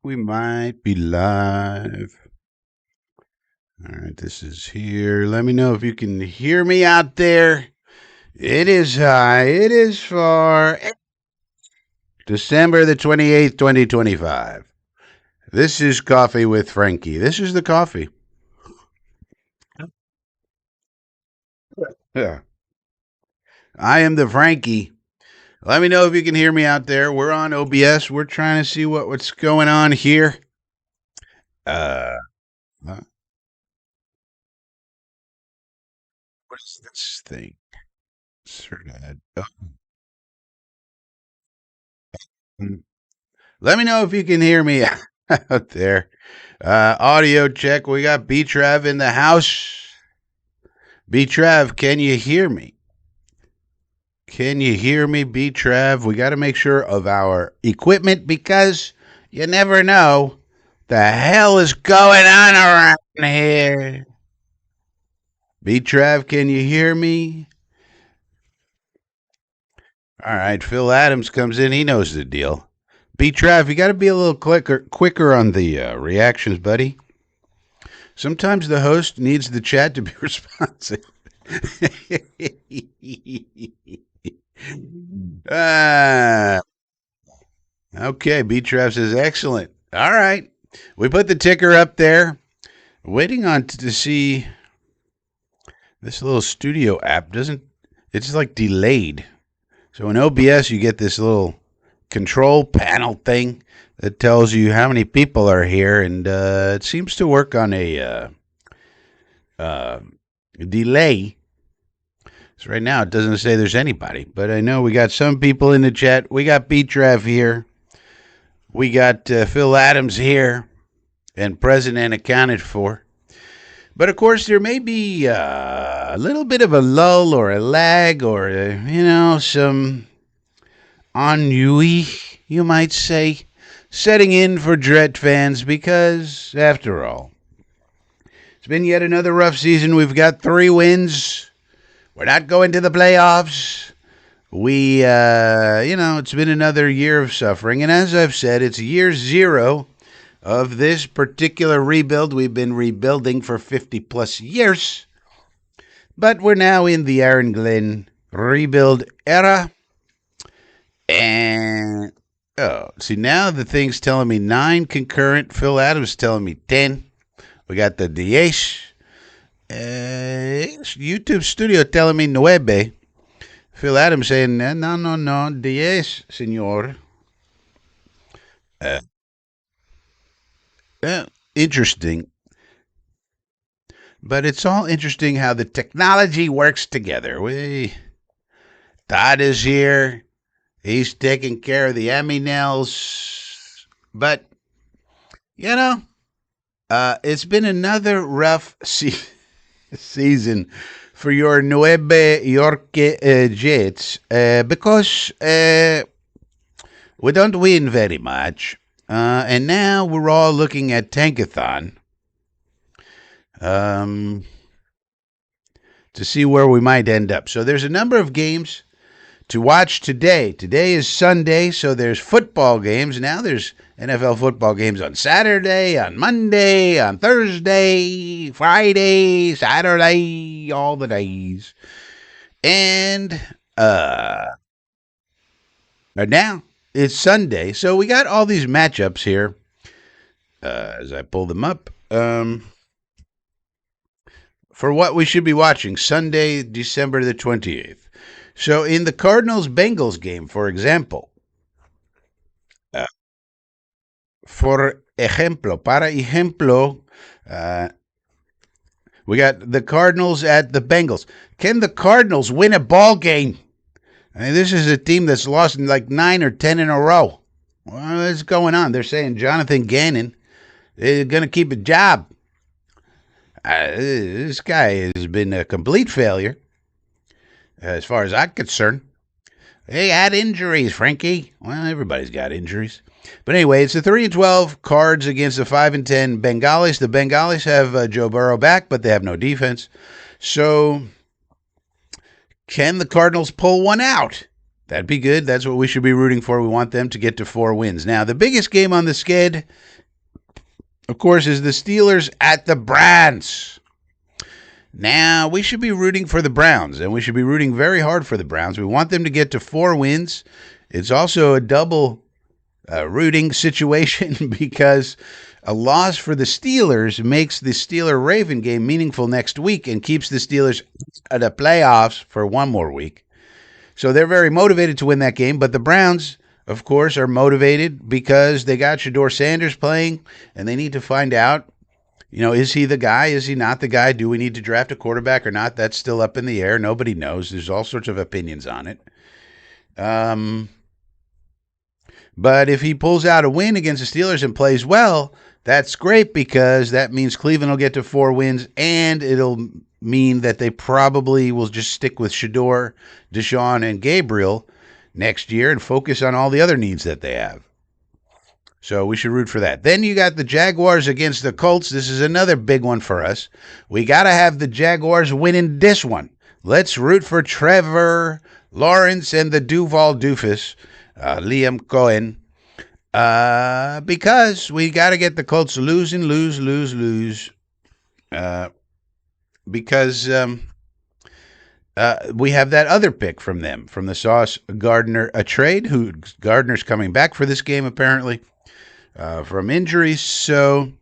We might be live. All right, this is here. Let me know if you can hear me out there. It is high. It is far. December the 28th, 2025. This is Coffee with Frankie. This is the coffee. Yeah. I am the Frankie. Let me know if you can hear me out there. We're on OBS. We're trying to see what's going on here. Uh, what is this thing? Cerdad. Let me know if you can hear me out there. Audio check. We got B-Trav in the house. B-Trav, can you hear me? Can you hear me, B-Trav? We got to make sure of our equipment because you never know the hell is going on around here. B-Trav, can you hear me? All right, Phil Adams comes in. He knows the deal. B-Trav, you got to be a little quicker on the reactions, buddy. Sometimes the host needs the chat to be responsive. Okay, B-Trav says excellent. All right. We put the ticker up there. Waiting on to see this little studio app it's like delayed. So in OBS you get this little control panel thing that tells you how many people are here, and it seems to work on a delay. So right now it doesn't say there's anybody, but I know we got some people in the chat. We got B-Trav here. We got Phil Adams here, and President accounted for. But of course, there may be a little bit of a lull or a lag or, some ennui, you might say, setting in for Dread fans because, after all, it's been yet another rough season. We've got 3 wins. We're not going to the playoffs. It's been another year of suffering. And as I've said, it's year 0 of this particular rebuild. We've been rebuilding for 50 plus years. But we're now in the Aaron Glenn rebuild era. And, see, now the thing's telling me 9 concurrent. Phil Adams telling me 10. We got the DH. YouTube Studio telling me 9. Phil Adams saying, no, 10, senor. Interesting. But it's all interesting how the technology works together. Todd is here. He's taking care of the Eminels. But, it's been another rough season for your Nueva York Jets because we don't win very much. And now we're all looking at Tankathon to see where we might end up. So there's a number of games to watch today. Today is Sunday, so there's football games. Now there's NFL football games on Saturday, on Monday, on Thursday, Friday, Saturday, all the days. And now it's Sunday, so we got all these matchups here as I pull them up for what we should be watching Sunday, December the 28th. So in the Cardinals-Bengals game, for example, para ejemplo, we got the Cardinals at the Bengals. Can the Cardinals win a ball game? I mean, this is a team that's lost in like 9 or 10 in a row. What's going on? They're saying Jonathan Gannon is going to keep a job. This guy has been a complete failure, as far as I'm concerned. He had injuries, Frankie. Well, everybody's got injuries. But anyway, it's the 3-12 Cards against the 5-10 Bengalis. The Bengalis have Joe Burrow back, but they have no defense. So, can the Cardinals pull one out? That'd be good. That's what we should be rooting for. We want them to get to 4 wins. Now, the biggest game on the skid, of course, is the Steelers at the Browns. Now, we should be rooting for the Browns, and we should be rooting very hard for the Browns. We want them to get to 4 wins. It's also a double rooting situation because a loss for the Steelers makes the Steeler-Raven game meaningful next week and keeps the Steelers at the playoffs for one more week. So they're very motivated to win that game, but the Browns, of course, are motivated because they got Shedeur Sanders playing, and they need to find out, is he the guy? Is he not the guy? Do we need to draft a quarterback or not? That's still up in the air. Nobody knows. There's all sorts of opinions on it. But if he pulls out a win against the Steelers and plays well, that's great because that means Cleveland will get to 4 wins, and it'll mean that they probably will just stick with Shedeur, Deshaun, and Gabriel next year and focus on all the other needs that they have. So we should root for that. Then you got the Jaguars against the Colts. This is another big one for us. We got to have the Jaguars winning this one. Let's root for Trevor Lawrence and the Duval Doofus, Liam Cohen, because we got to get the Colts to lose, because we have that other pick from them, from the Sauce Gardner trade, who Gardner's coming back for this game apparently from injuries. So,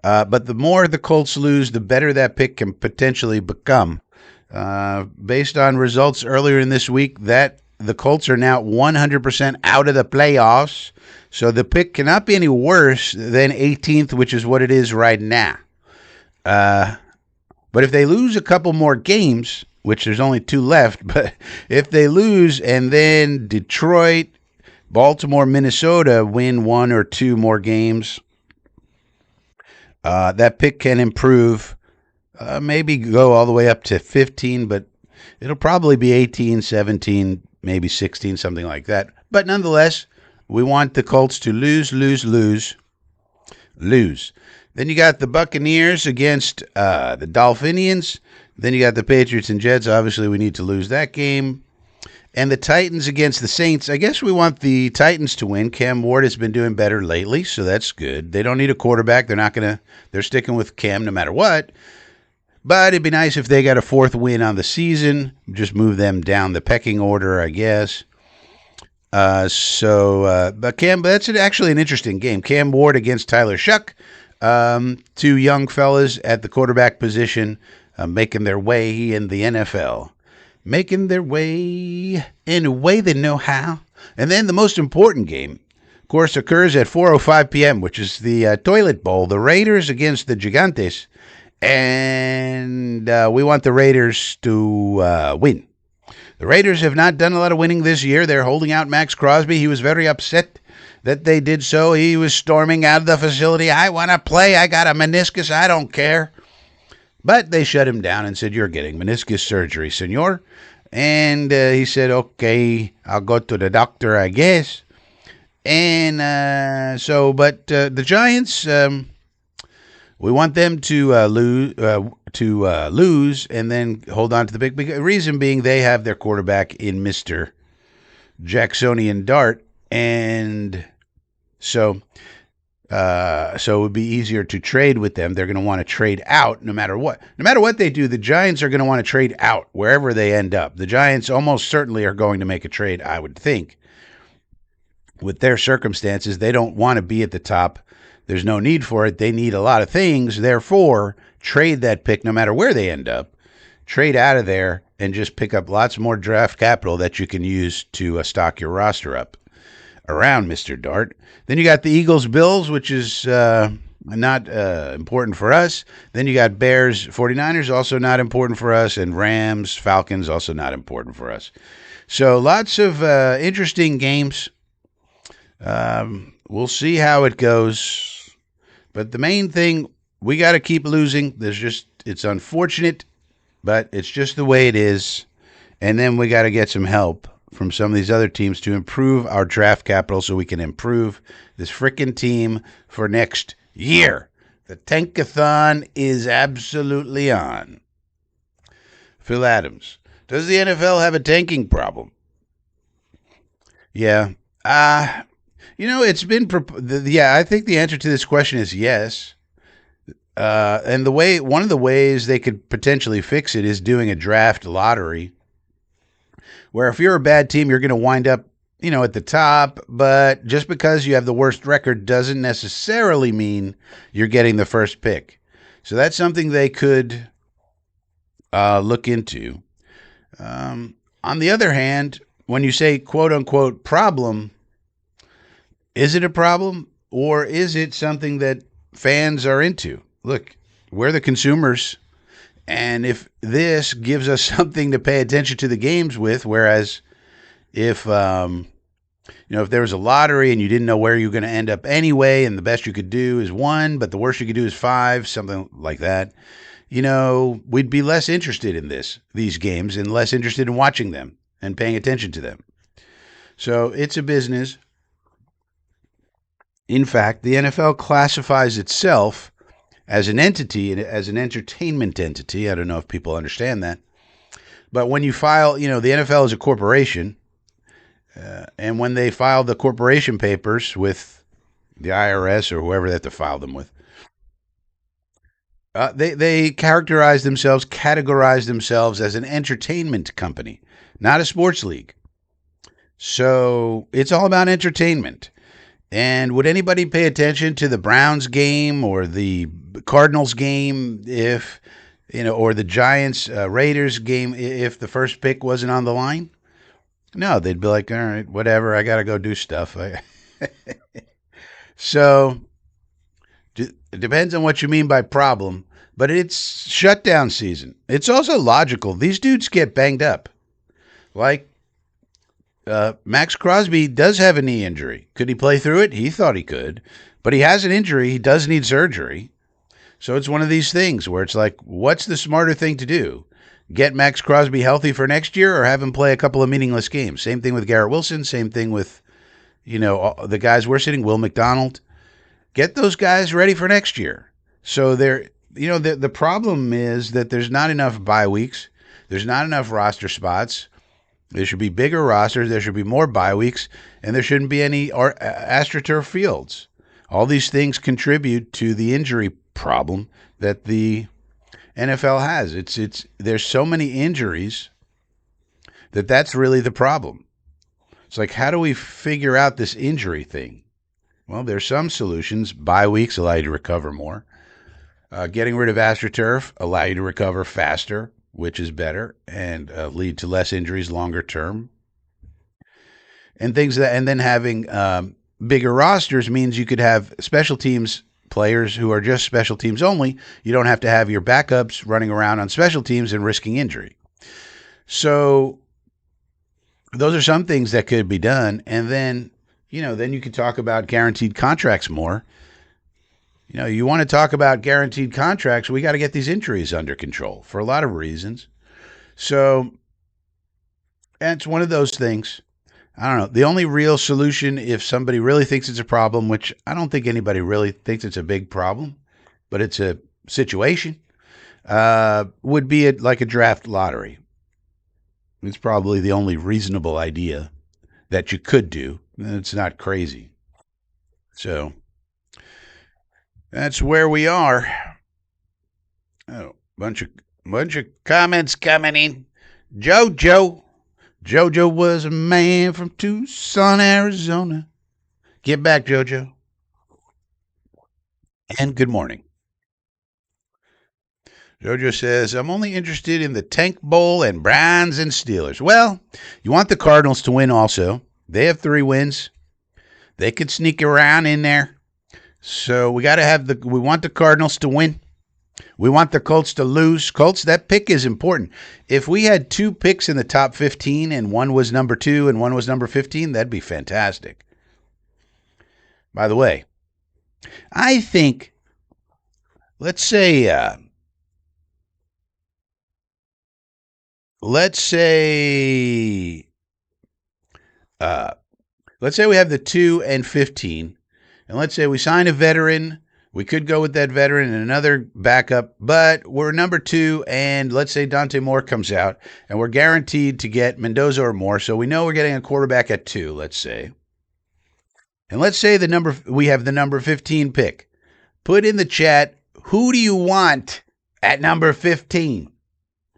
but the more the Colts lose, the better that pick can potentially become. Based on results earlier in this week, that the Colts are now 100% out of the playoffs, so the pick cannot be any worse than 18th, which is what it is right now. But if they lose a couple more games, which there's only 2 left, but if they lose and then Detroit, Baltimore, Minnesota win 1 or 2 more games, that pick can improve, maybe go all the way up to 15, but it'll probably be 18, 17, maybe 16, something like that. But nonetheless, we want the Colts to lose. Then you got the Buccaneers against the Dolphinians. Then you got the Patriots and Jets. Obviously, we need to lose that game. And the Titans against the Saints. I guess we want the Titans to win. Cam Ward has been doing better lately, so that's good. They don't need a quarterback. They're sticking with Cam no matter what. But it'd be nice if they got a 4th win on the season. Just move them down the pecking order, I guess. But that's actually an interesting game. Cam Ward against Tyler Shuck. 2 young fellas at the quarterback position, making their way in the NFL. Making their way in a way they know how. And then the most important game, of course, occurs at 4:05 p.m., which is the Toilet Bowl. The Raiders against the Gigantes. And we want the Raiders to win. The Raiders have not done a lot of winning this year. They're holding out Max Crosby. He was very upset that they did so. He was storming out of the facility. I want to play. I got a meniscus. I don't care. But they shut him down and said, you're getting meniscus surgery, senor. And he said, okay, I'll go to the doctor, I guess. And but the Giants, we want them to lose and then hold on to the big reason being they have their quarterback in Mr. Jacksonian Dart. And so it would be easier to trade with them. They're going to want to trade out no matter what. No matter what they do, the Giants are going to want to trade out wherever they end up. The Giants almost certainly are going to make a trade, I would think. With their circumstances, they don't want to be at the top. There's no need for it. They need a lot of things. Therefore, trade that pick no matter where they end up. Trade out of there and just pick up lots more draft capital that you can use to stock your roster up around Mr. Dart. Then you got the Eagles-Bills, which is not important for us. Then you got Bears-49ers, also not important for us. And Rams-Falcons, also not important for us. So lots of interesting games. We'll see how it goes. But the main thing, we got to keep losing. It's unfortunate, but it's just the way it is. And then we got to get some help from some of these other teams to improve our draft capital so we can improve this frickin' team for next year. The tankathon is absolutely on. Phil Adams, does the NFL have a tanking problem? Yeah. Uh, it's been, yeah, I think the answer to this question is yes. And one of the ways they could potentially fix it is doing a draft lottery where if you're a bad team, you're going to wind up, at the top. But just because you have the worst record doesn't necessarily mean you're getting the first pick. So that's something they could look into. On the other hand, when you say quote unquote problem, is it a problem or is it something that fans are into? Look, we're the consumers. And if this gives us something to pay attention to the games with, whereas if if there was a lottery and you didn't know where you were going to end up anyway, and the best you could do is one, but the worst you could do is five, something like that, we'd be less interested in these games and less interested in watching them and paying attention to them. So it's a business. In fact, the NFL classifies itself as an entity, as an entertainment entity. I don't know if people understand that. But when you file, the NFL is a corporation. And when they file the corporation papers with the IRS or whoever they have to file them with, they categorize themselves as an entertainment company, not a sports league. So it's all about entertainment. And would anybody pay attention to the Browns game or the Cardinals game or the Giants Raiders game if the first pick wasn't on the line? No, they'd be like, all right, whatever, I got to go do stuff. So it depends on what you mean by problem, but it's shutdown season. It's also logical. These dudes get banged up. Like Max Crosby does have a knee injury. Could he play through it? He thought he could, but he has an injury. He does need surgery. So it's one of these things where it's like, what's the smarter thing to do? Get Max Crosby healthy for next year or have him play a couple of meaningless games? Same thing with Garrett Wilson. Same thing with, the guys we're sitting, Will McDonald. Get those guys ready for next year. So the problem is that there's not enough bye weeks. There's not enough roster spots. There should be bigger rosters. There should be more bye weeks, and there shouldn't be any AstroTurf fields. All these things contribute to the injury problem that the NFL has. There's so many injuries that's really the problem. It's like, how do we figure out this injury thing? Well, there's some solutions. Bye weeks allow you to recover more. Getting rid of AstroTurf allow you to recover faster, which is better, and lead to less injuries longer term. And then having bigger rosters means you could have special teams players who are just special teams only. You don't have to have your backups running around on special teams and risking injury. So those are some things that could be done. And then, then you could talk about guaranteed contracts more. You want to talk about guaranteed contracts, we got to get these injuries under control for a lot of reasons. So, and it's one of those things. I don't know. The only real solution, if somebody really thinks it's a problem, which I don't think anybody really thinks it's a big problem, but it's a situation, would be like a draft lottery. It's probably the only reasonable idea that you could do. It's not crazy. So that's where we are. Oh, bunch of comments coming in. Jojo was a man from Tucson, Arizona. Get back, Jojo. And good morning. Jojo says, I'm only interested in the Tank Bowl and Browns and Steelers. Well, you want the Cardinals to win also. They have 3 wins. They could sneak around in there. So we want the Cardinals to win. We want the Colts to lose. Colts, that pick is important. If we had 2 picks in the top 15 and one was number 2 and one was number 15, that'd be fantastic. By the way, I think, let's say we have the 2 and 15, and let's say we sign a veteran We could go with that veteran and another backup, but we're number 2, and let's say Dante Moore comes out, and we're guaranteed to get Mendoza or Moore, so we know we're getting a quarterback at 2, let's say. And let's say we have the number 15 pick. Put in the chat, who do you want at number 15?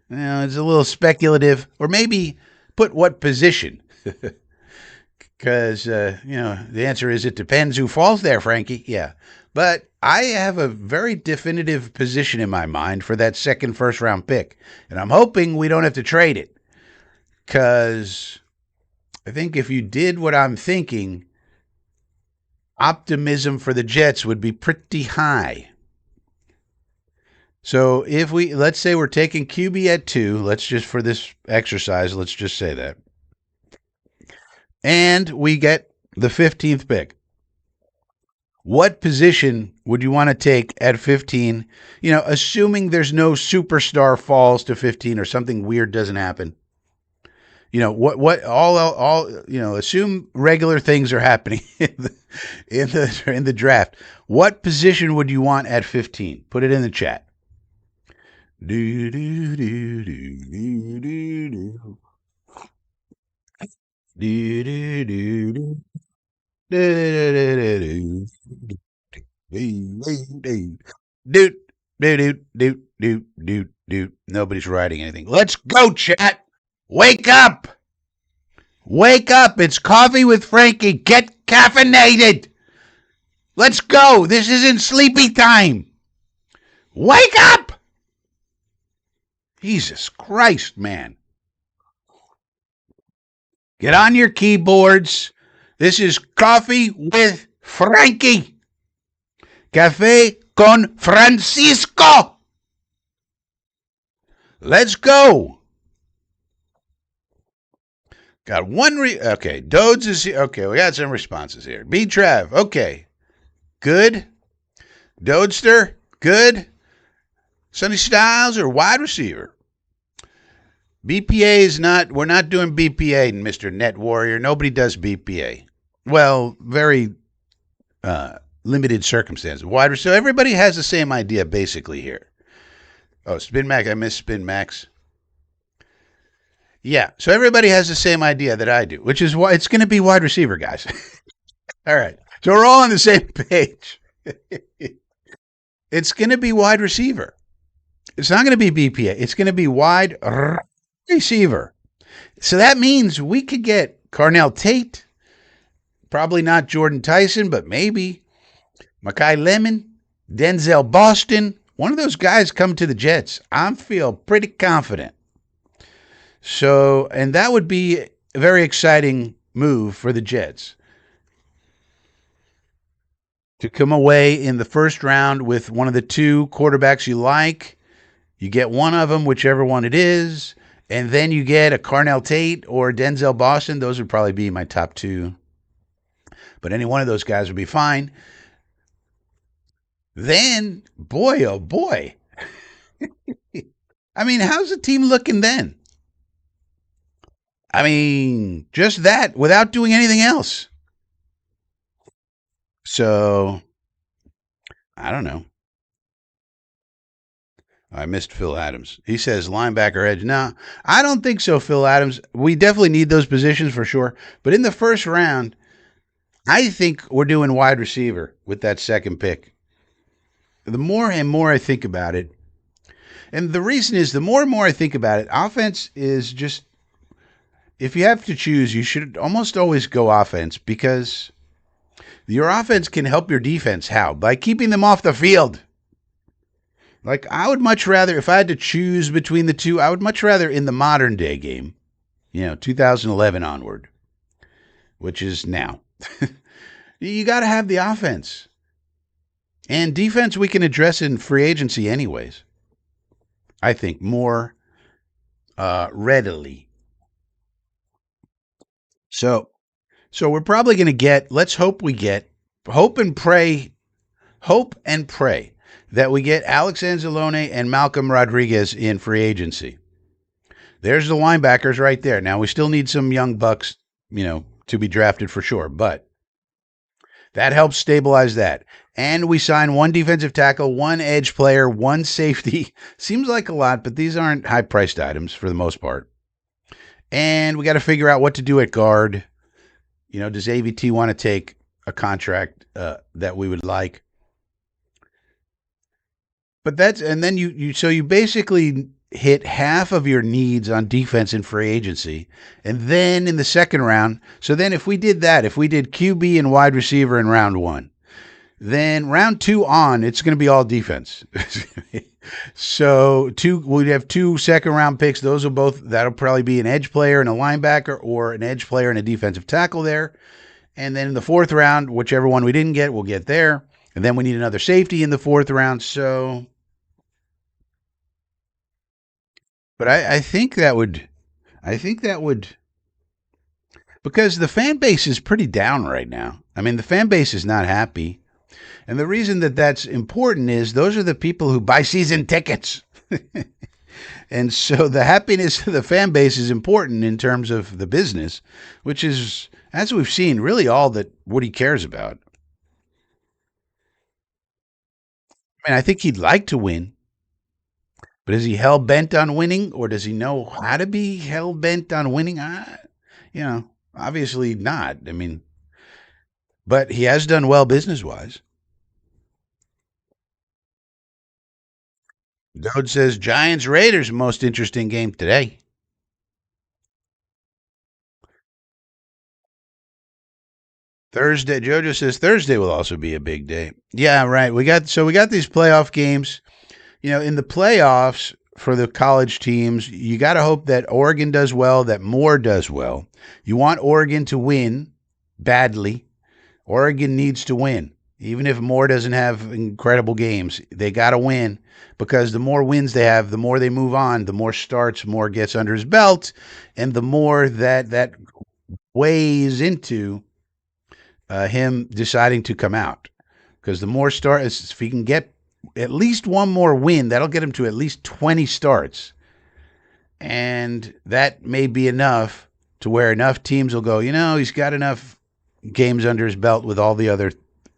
It's a little speculative, or maybe put what position. Because, the answer is it depends who falls there, Frankie. Yeah. But I have a very definitive position in my mind for that second first-round pick. And I'm hoping we don't have to trade it. Because I think if you did what I'm thinking, optimism for the Jets would be pretty high. So let's say we're taking QB at 2, let's just, for this exercise, let's just say that. And we get the 15th pick. What position would you want to take at 15? Assuming there's no superstar falls to 15 or something weird doesn't happen. Assume regular things are happening in the draft. What position would you want at 15? Put it in the chat. Do do do do do do do. Do do do do. Do do do. Nobody's writing anything. Let's go, chat. Wake up. Wake up. It's Coffee with Frankie. Get caffeinated. Let's go. This isn't sleepy time. Wake up. Jesus Christ, man. Get on your keyboards. This is Coffee with Frankie. Café con Francisco. Let's go. Got one. Okay, Dodes is here. Okay, we got some responses here. B. Trav. Okay. Good. Dodester. Good. Sonny Styles or wide receiver. BPA is not, we're not doing BPA, Mr. Net Warrior. Nobody does BPA. Well, very limited circumstances. Wide receiver, everybody has the same idea basically here. Oh, Spin Max, I missed Spin Max. Yeah, so everybody has the same idea that I do, which is why it's going to be wide receiver, guys. All right, so we're all on the same page. It's going to be wide receiver. It's not going to be BPA. It's going to be wide receiver. So that means we could get Carnell Tate, probably not Jordan Tyson, but maybe Makai Lemon, Denzel Boston. One of those guys come to the Jets. I feel pretty confident. So, and that would be a very exciting move for the Jets to come away in the first round with one of the 2 quarterbacks you like. You get one of them, whichever one it is, and then you get a Carnell Tate or Denzel Boston. Those would probably be my top 2. But any one of those guys would be fine. Then, boy, oh boy. I mean, how's the team looking then? I mean, just that without doing anything else. So, I don't know. I missed Phil Adams. He says linebacker edge. No, I don't think so, Phil Adams. We definitely need those positions for sure. But in the first round, I think we're doing wide receiver with that second pick. The more and more I think about it, and the reason is the more and more I think about it, offense is just, if you have to choose, you should almost always go offense because your offense can help your defense. How? By keeping them off the field. Like, I would much rather, if I had to choose between the two, I would much rather in the modern day game, 2011 onward, which is now, you got to have the offense. And defense we can address in free agency anyways. I think more readily. So we're probably going to get, let's hope we get, hope and pray that we get Alex Anzalone and Malcolm Rodriguez in free agency. There's the linebackers right there. Now, we still need some young bucks, to be drafted for sure, but That helps stabilize that. And we sign one defensive tackle, one edge player, one safety. Seems like a lot, but these aren't high priced items for the most part. And we got to figure out what to do at guard. Does AVT want to take a contract that we would like? But and then so you basically hit half of your needs on defense in free agency. And then in the second round, so then if we did that, if we did QB and wide receiver in round one, then round two on, it's going to be all defense. So we'd have 2 second round picks. That'll probably be an edge player and a linebacker, or an edge player and a defensive tackle there. And then in the fourth round, whichever one we didn't get, we'll get there. And then we need another safety in the fourth round. So, but I think that would, because the fan base is pretty down right now. I mean, the fan base is not happy. And the reason that that's important is those are the people who buy season tickets. And so the happiness of the fan base is important in terms of the business, which is, as we've seen, really all that Woody cares about. I mean, I think he'd like to win, but is he hell bent on winning, or does he know how to be hell bent on winning? Obviously not. I mean, but he has done well business wise. Dode says Giants Raiders most interesting game today. Thursday. Jojo says Thursday will also be a big day. Yeah, right. We got these playoff games. In the playoffs for the college teams, you got to hope that Oregon does well, that Moore does well. You want Oregon to win badly. Oregon needs to win. Even if Moore doesn't have incredible games, they got to win, because the more wins they have, the more they move on, the more starts Moore gets under his belt, and the more that weighs into him deciding to come out. Because the more starts, if he can get at least one more win, that'll get him to at least 20 starts. And that may be enough to where enough teams will go, he's got enough games under his belt with all the other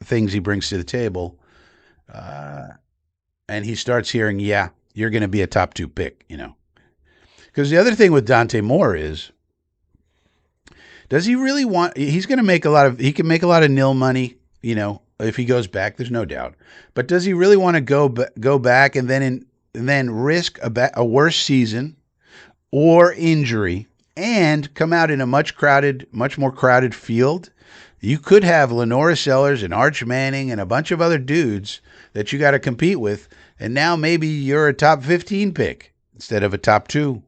things he brings to the table. And he starts hearing, yeah, you're going to be a top 2 pick, Because the other thing with Dante Moore is, does he really want, he can make a lot of nil money, if he goes back, there's no doubt. But does he really want to go back and then risk a worse season or injury and come out in a much more crowded field? You could have Lenora Sellers and Arch Manning and a bunch of other dudes that you got to compete with, and now maybe you're a top 15 pick instead of a top 2.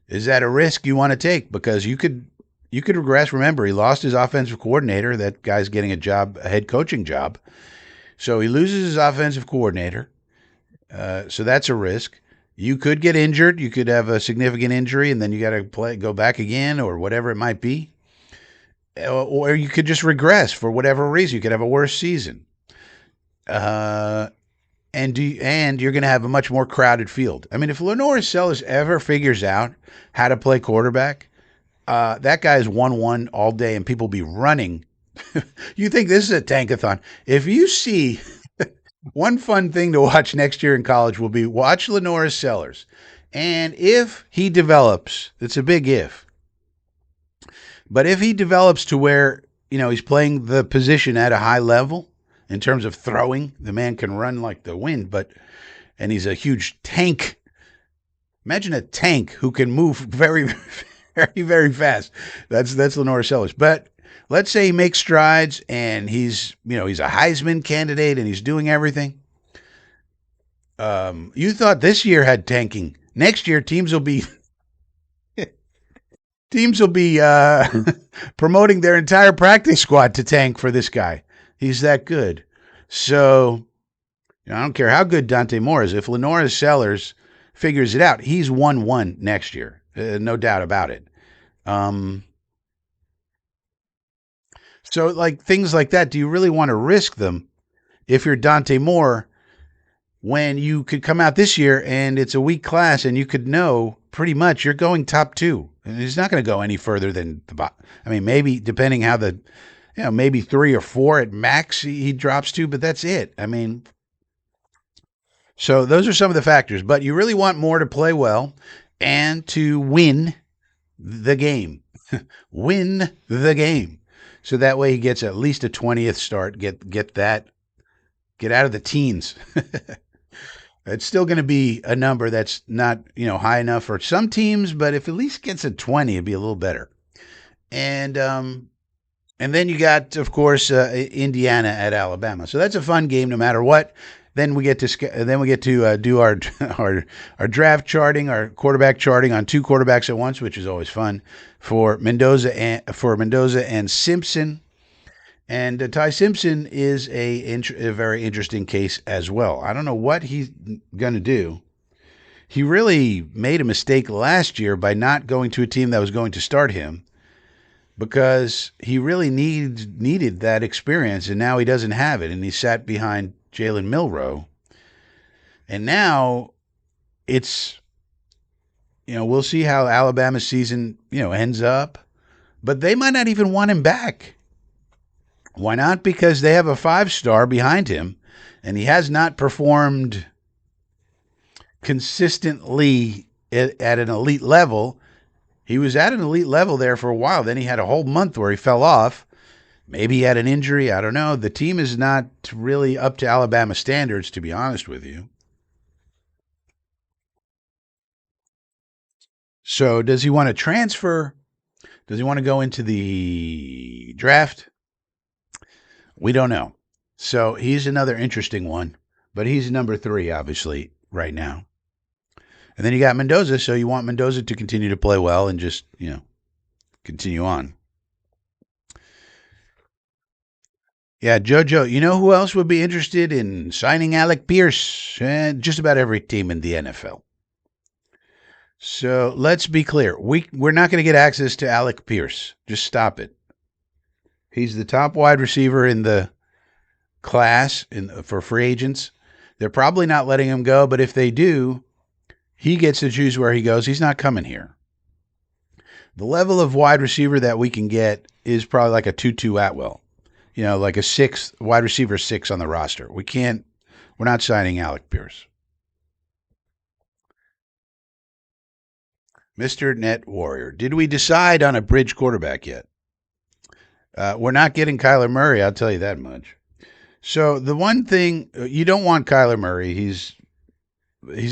Is that a risk you want to take? Because you could regress. Remember, he lost his offensive coordinator. That guy's getting a head coaching job. So he loses his offensive coordinator. So that's a risk. You could get injured. You could have a significant injury, and then you got to go back again, or whatever it might be. Or you could just regress for whatever reason. You could have a worse season. And you're going to have a much more crowded field. I mean, if Lenore Sellers ever figures out how to play quarterback, that guy is 1-1 all day, and people be running. You think this is a tankathon? If you see one fun thing to watch next year in college will be watch Lenora Sellers. And if he develops, it's a big if, but if he develops to where, he's playing the position at a high level in terms of throwing, the man can run like the wind, and he's a huge tank. Imagine a tank who can move very, very, very fast. That's Lenora Sellers. But let's say he makes strides and he's a Heisman candidate and he's doing everything. You thought this year had tanking. Next year, teams will be promoting their entire practice squad to tank for this guy. He's that good. So I don't care how good Dante Moore is. If Lenora Sellers figures it out, he's 1-1 next year. No doubt about it. So like things like that, do you really want to risk them if you're Dante Moore, when you could come out this year and it's a weak class and you could know pretty much you're going top 2? And he's not going to go any further than the bottom. I mean, maybe depending how the maybe 3 or 4 at max he drops to, but that's it. I mean, so those are some of the factors. But you really want Moore to play well and to win the game. Win the game. So that way he gets at least a 20th start. Get that. Get out of the teens. It's still going to be a number that's not, high enough for some teams, but if at least gets a 20, it'd be a little better. And then you got, of course, Indiana at Alabama. So that's a fun game, no matter what. Then we get to do our, our draft charting, our quarterback charting on 2 quarterbacks at once, which is always fun for Mendoza and Simpson. And Ty Simpson is a very interesting case as well. I don't know what he's going to do. He really made a mistake last year by not going to a team that was going to start him, because he really needed that experience, and now he doesn't have it, and he sat behind Jalen Milroe. And now it's, we'll see how Alabama's season, ends up, but they might not even want him back. Why not? Because they have a 5-star behind him, and he has not performed consistently at an elite level. He was at an elite level there for a while. Then he had a whole month where he fell off. Maybe he had an injury. I don't know. The team is not really up to Alabama standards, to be honest with you. So does he want to transfer? Does he want to go into the draft? We don't know. So he's another interesting one, but he's number 3, obviously, right now. And then you got Mendoza, so you want Mendoza to continue to play well and just, continue on. Yeah, JoJo, you know who else would be interested in signing Alec Pierce? Just about every team in the NFL. So let's be clear. We're not going to get access to Alec Pierce. Just stop it. He's the top wide receiver in the class for free agents. They're probably not letting him go, but if they do, he gets to choose where he goes. He's not coming here. The level of wide receiver that we can get is probably like a Tutu Atwell. Like a 6 wide receiver 6 on the roster. We're not signing Alec Pierce. Mr. Net Warrior, did we decide on a bridge quarterback yet? We're not getting Kyler Murray, I'll tell you that much. So the one thing, you don't want Kyler Murray. He's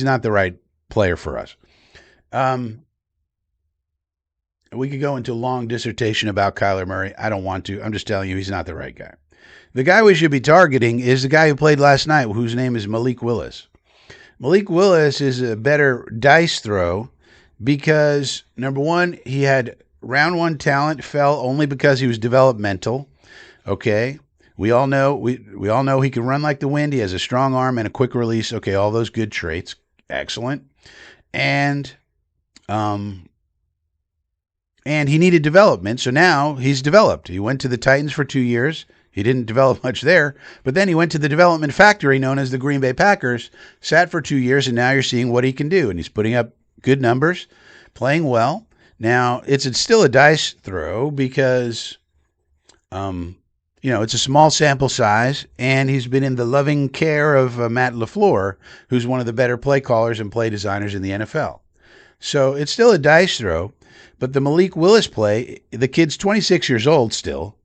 not the right player for us. We could go into a long dissertation about Kyler Murray. I don't want to. I'm just telling you he's not the right guy. The guy we should be targeting is the guy who played last night, whose name is Malik Willis. Malik Willis is a better dice throw because, number one, he had round 1 talent, fell only because he was developmental. Okay. We all know he can run like the wind. He has a strong arm and a quick release. Okay, all those good traits. Excellent. And he needed development, so now he's developed. He went to the Titans for 2 years. He didn't develop much there, but then he went to the development factory known as the Green Bay Packers, sat for 2 years, and now you're seeing what he can do. And he's putting up good numbers, playing well. Now, it's still a dice throw because, it's a small sample size, and he's been in the loving care of Matt LaFleur, who's one of the better play callers and play designers in the NFL. So it's still a dice throw, but the Malik Willis play, the kid's 26 years old still,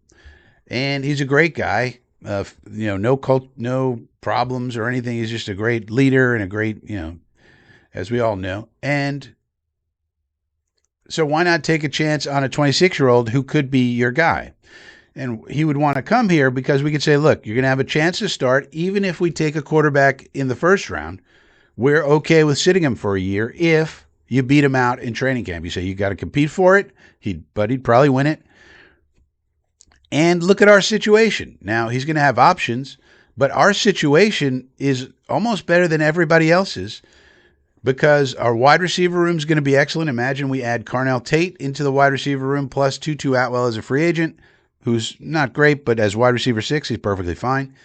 and he's a great guy. No problems or anything. He's just a great leader and a great, as we all know. And so why not take a chance on a 26-year-old who could be your guy? And he would want to come here because we could say, look, you're going to have a chance to start. Even if we take a quarterback in the first round, we're okay with sitting him for a year if you beat him out in training camp. You say you got to compete for it, but he'd probably win it. And look at our situation. Now, he's going to have options, but our situation is almost better than everybody else's because our wide receiver room is going to be excellent. Imagine we add Carnell Tate into the wide receiver room plus Tutu Atwell as a free agent, who's not great, but as wide receiver 6, he's perfectly fine.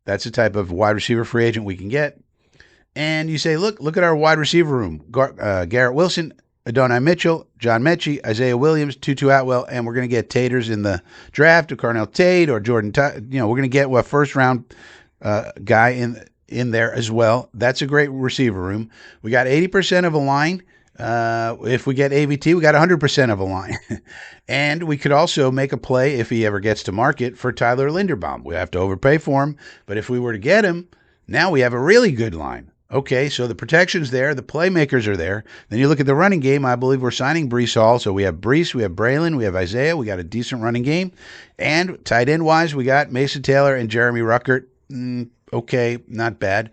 That's the type of wide receiver free agent we can get. And you say, look at our wide receiver room. Garrett Wilson, Adonai Mitchell, John Mechie, Isaiah Williams, Tutu Atwell, and we're going to get Taters in the draft, or Carnell Tate, or Jordan. We're going to get a first round guy in there as well. That's a great receiver room. We got 80% of a line. If we get AVT, we got 100% of a line. And we could also make a play if he ever gets to market for Tyler Linderbaum. We have to overpay for him, but if we were to get him, now we have a really good line. Okay, so the protection's there, the playmakers are there. Then you look at the running game. I believe we're signing Breece Hall. So we have Breece, we have Braylon, we have Isaiah. We got a decent running game. And tight end wise, we got Mason Taylor and Jeremy Ruckert. Okay, not bad.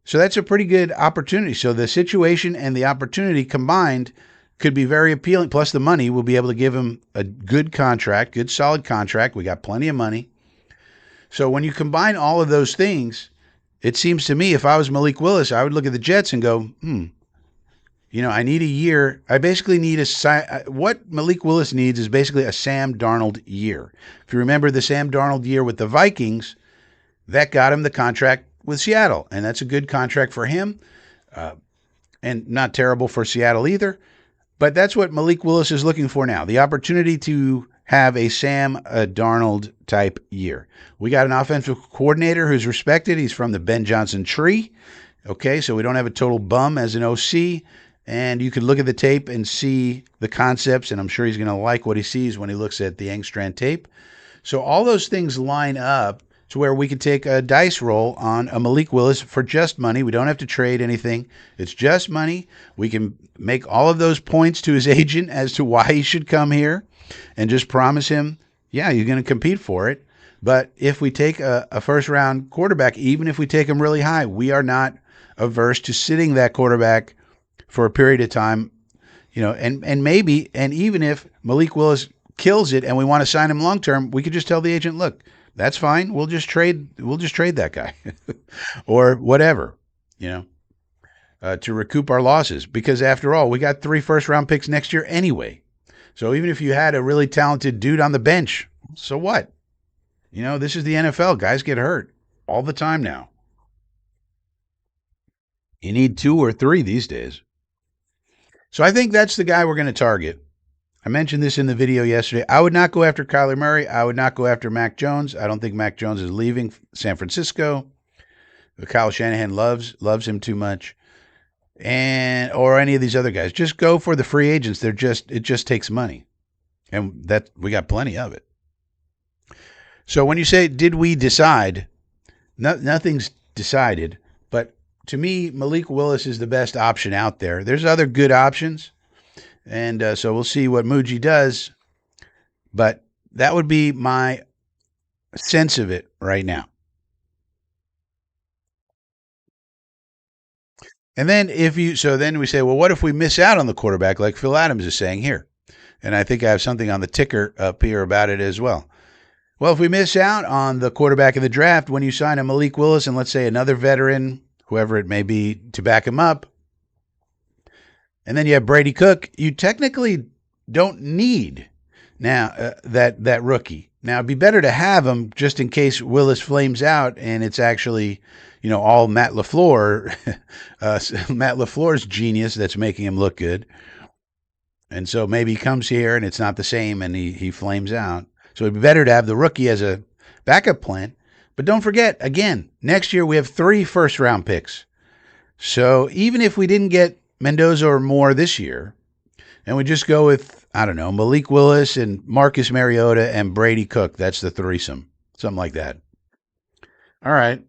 So that's a pretty good opportunity. So the situation and the opportunity combined could be very appealing. Plus the money, we'll be able to give him a good contract, good solid contract. We got plenty of money. So when you combine all of those things, it seems to me if I was Malik Willis, I would look at the Jets and go, I need a year. I basically need what Malik Willis needs is basically a Sam Darnold year. If you remember the Sam Darnold year with the Vikings, that got him the contract with Seattle, and that's a good contract for him, and not terrible for Seattle either. But that's what Malik Willis is looking for now, the opportunity to have a Sam Darnold type year. We got an offensive coordinator who's respected. He's from the Ben Johnson tree. Okay, so we don't have a total bum as an OC, and you can look at the tape and see the concepts, and I'm sure he's going to like what he sees when he looks at the Engstrand tape. So all those things line up to where we could take a dice roll on a Malik Willis for just money. We don't have to trade anything. It's just money. We can make all of those points to his agent as to why he should come here and just promise him, yeah, you're going to compete for it. But if we take a first-round quarterback, even if we take him really high, we are not averse to sitting that quarterback for a period of time, and maybe, and even if Malik Willis kills it and we want to sign him long-term, we could just tell the agent, look, that's fine. We'll just trade that guy or whatever, to recoup our losses. Because after all, we got 3 first-round picks next year anyway. So even if you had a really talented dude on the bench, so what? This is the NFL. Guys get hurt all the time now. You need 2 or 3 these days. So I think that's the guy we're going to target. I mentioned this in the video yesterday. I would not go after Kyler Murray. I would not go after Mac Jones. I don't think Mac Jones is leaving San Francisco. Kyle Shanahan loves him too much. Or any of these other guys. Just go for the free agents. It just takes money. And that we got plenty of it. So when you say, did we decide? Nothing's decided. But to me, Malik Willis is the best option out there. There's other good options. And so we'll see what Muji does. But that would be my sense of it right now. And then then we say, well, what if we miss out on the quarterback like Phil Adams is saying here? And I think I have something on the ticker up here about it as well. Well, if we miss out on the quarterback in the draft, when you sign a Malik Willis and let's say another veteran, whoever it may be, to back him up, and then you have Brady Cook, you technically don't need now that rookie. Now, it'd be better to have him just in case Willis flames out and it's actually, all Matt LaFleur, Matt LaFleur's genius that's making him look good. And so maybe he comes here and it's not the same and he flames out. So it'd be better to have the rookie as a backup plan. But don't forget, again, next year we have 3 first-round picks. So even if we didn't get Mendoza or Moore this year, and we just go with, I don't know, Malik Willis and Marcus Mariota and Brady Cook, that's the threesome, something like that. All right.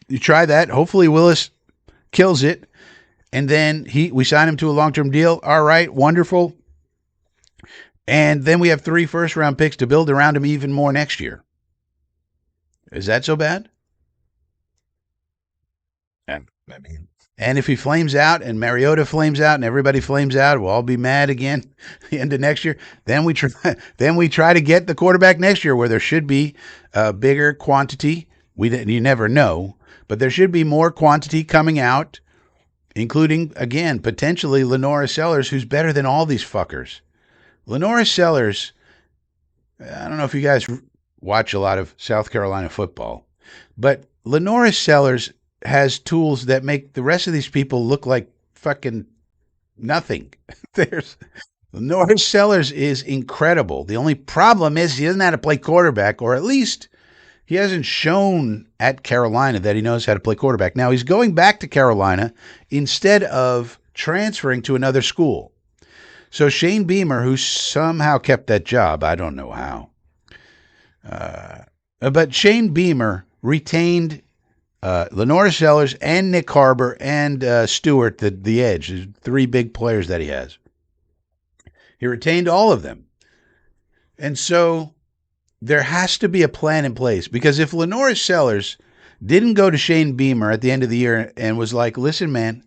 You try that. Hopefully Willis kills it, and then we sign him to a long-term deal. All right, wonderful. And then we have 3 first-round picks to build around him even more next year. Is that so bad? And if he flames out and Mariota flames out and everybody flames out, we'll all be mad again at the end of next year. Then we try to get the quarterback next year where there should be a bigger quantity. You never know, but there should be more quantity coming out, including, again, potentially Lenora Sellers, who's better than all these fuckers. Lenora Sellers, I don't know if you guys watch a lot of South Carolina football, but Lenora Sellers has tools that make the rest of these people look like fucking Nothing. There's Norris Sellers is incredible. The only problem is he doesn't know how to play quarterback, or at least he hasn't shown at Carolina that he knows how to play quarterback. Now he's going back to Carolina instead of transferring to another school. So Shane Beamer, who somehow kept that job, I don't know how, but Shane Beamer retained Lenora Sellers and Nick Harbor and Stewart, the edge, the three big players that he has. He retained all of them. And so there has to be a plan in place, because if Lenora Sellers didn't go to Shane Beamer at the end of the year and was like, listen, man,